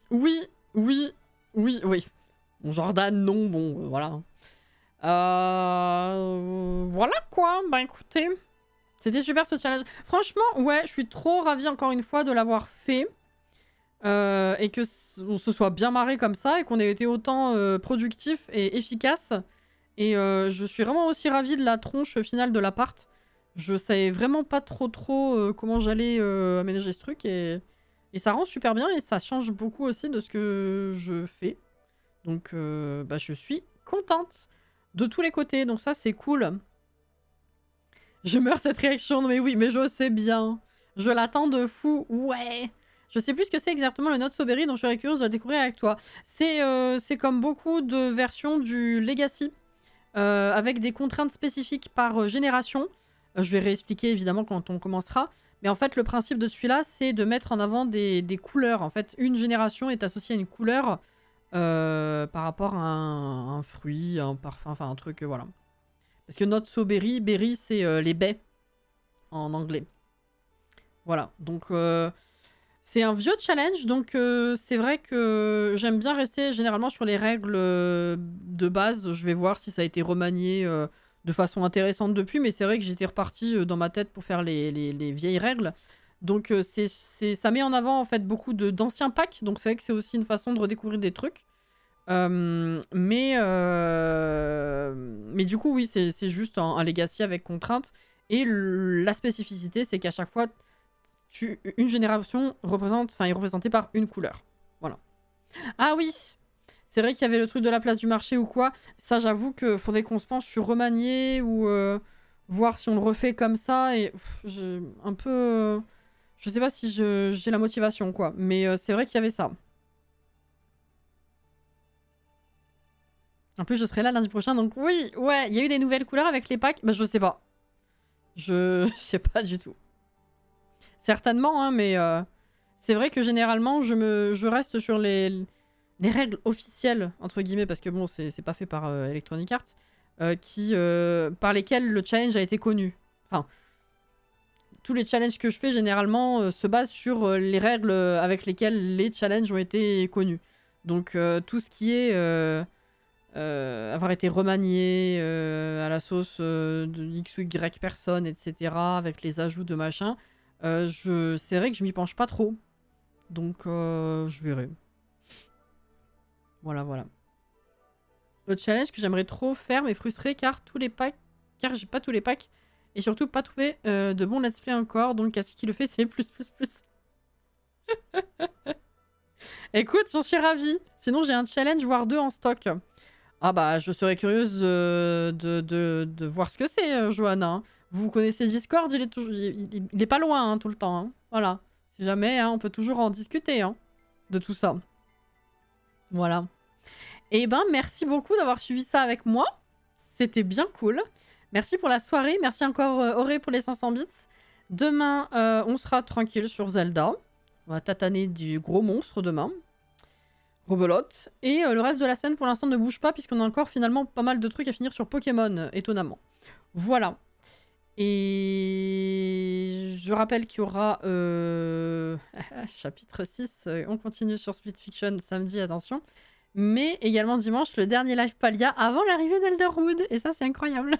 Oui, oui, oui, oui. Bon, Jordan, non, bon, voilà. Voilà quoi, bah écoutez. C'était super ce challenge. Franchement, ouais, je suis trop ravie encore une fois de l'avoir fait. Et que on se soit bien marré comme ça et qu'on ait été autant productif et efficace. Et je suis vraiment aussi ravie de la tronche finale de l'appart. Je savais vraiment pas trop comment j'allais aménager ce truc et ça rend super bien et ça change beaucoup aussi de ce que je fais. Donc bah, je suis contente de tous les côtés, donc ça c'est cool. Je meurs cette réaction, mais oui, mais je sais bien. Je l'attends de fou, ouais. Je sais plus ce que c'est exactement le Not Soberry, donc je serais curieuse de la découvrir avec toi. C'est comme beaucoup de versions du Legacy, avec des contraintes spécifiques par génération. Je vais réexpliquer évidemment quand on commencera. Mais en fait, le principe de celui-là, c'est de mettre en avant des couleurs. En fait, une génération est associée à une couleur par rapport à un fruit, un parfum, enfin un truc, voilà. Parce que Not So Berry, berry c'est les baies en anglais. Voilà, donc c'est un vieux challenge, donc c'est vrai que j'aime bien rester généralement sur les règles de base. Je vais voir si ça a été remanié de façon intéressante depuis, mais c'est vrai que j'étais repartie dans ma tête pour faire les vieilles règles. Donc ça met en avant en fait beaucoup d'anciens packs, donc c'est vrai que c'est aussi une façon de redécouvrir des trucs. Mais du coup, oui, c'est juste un legacy avec contrainte. Et la spécificité, c'est qu'à chaque fois, une génération est représentée par une couleur. Voilà. Ah oui, c'est vrai qu'il y avait le truc de la place du marché ou quoi. Ça, j'avoue qu'il faudrait qu'on se penche sur remanier ou voir si on le refait comme ça. Et un peu... je sais pas si j'ai la motivation, quoi. Mais c'est vrai qu'il y avait ça. En plus, je serai là lundi prochain, donc oui, ouais, il y a eu des nouvelles couleurs avec les packs. Bah, je sais pas. Je sais pas du tout. Certainement, hein, mais c'est vrai que généralement, je reste sur les règles officielles, entre guillemets, parce que bon, c'est pas fait par Electronic Arts, par lesquelles le challenge a été connu. Enfin, tous les challenges que je fais, généralement, se basent sur les règles avec lesquelles les challenges ont été connus. Donc, tout ce qui est... avoir été remanié à la sauce de X ou Y personnes, etc. avec les ajouts de machin. C'est vrai que je m'y penche pas trop. Donc, je verrai. Voilà, voilà. Le challenge que j'aimerais trop faire, mais frustré car j'ai pas tous les packs. Et surtout pas trouvé de bons let's play encore. Donc, Cassie qui le fait, c'est plus. Écoute, j'en suis ravie. Sinon, j'ai un challenge, voire 2 en stock. Ah bah, je serais curieuse de voir ce que c'est, Johanna. Vous connaissez Discord, il est pas loin, hein, tout le temps. Hein. Voilà. Si jamais, hein, on peut toujours en discuter, hein, de tout ça. Voilà. Et ben, merci beaucoup d'avoir suivi ça avec moi. C'était bien cool. Merci pour la soirée. Merci encore, Auré, pour les 500 bits. Demain, on sera tranquille sur Zelda. On va tataner du gros monstre demain. Rebelote. Et le reste de la semaine, pour l'instant, ne bouge pas, puisqu'on a encore finalement pas mal de trucs à finir sur Pokémon, étonnamment. Voilà. Et je rappelle qu'il y aura chapitre 6, on continue sur Split Fiction samedi, attention. Mais également dimanche, le dernier live Palia avant l'arrivée d'Elderwood. Et ça, c'est incroyable.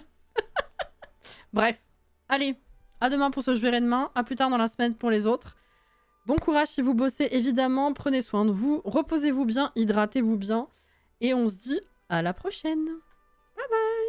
Bref, allez, à demain pour ce jeu demain, à plus tard dans la semaine pour les autres. Bon courage si vous bossez, évidemment. Prenez soin de vous, reposez-vous bien, hydratez-vous bien. Et on se dit à la prochaine. Bye bye.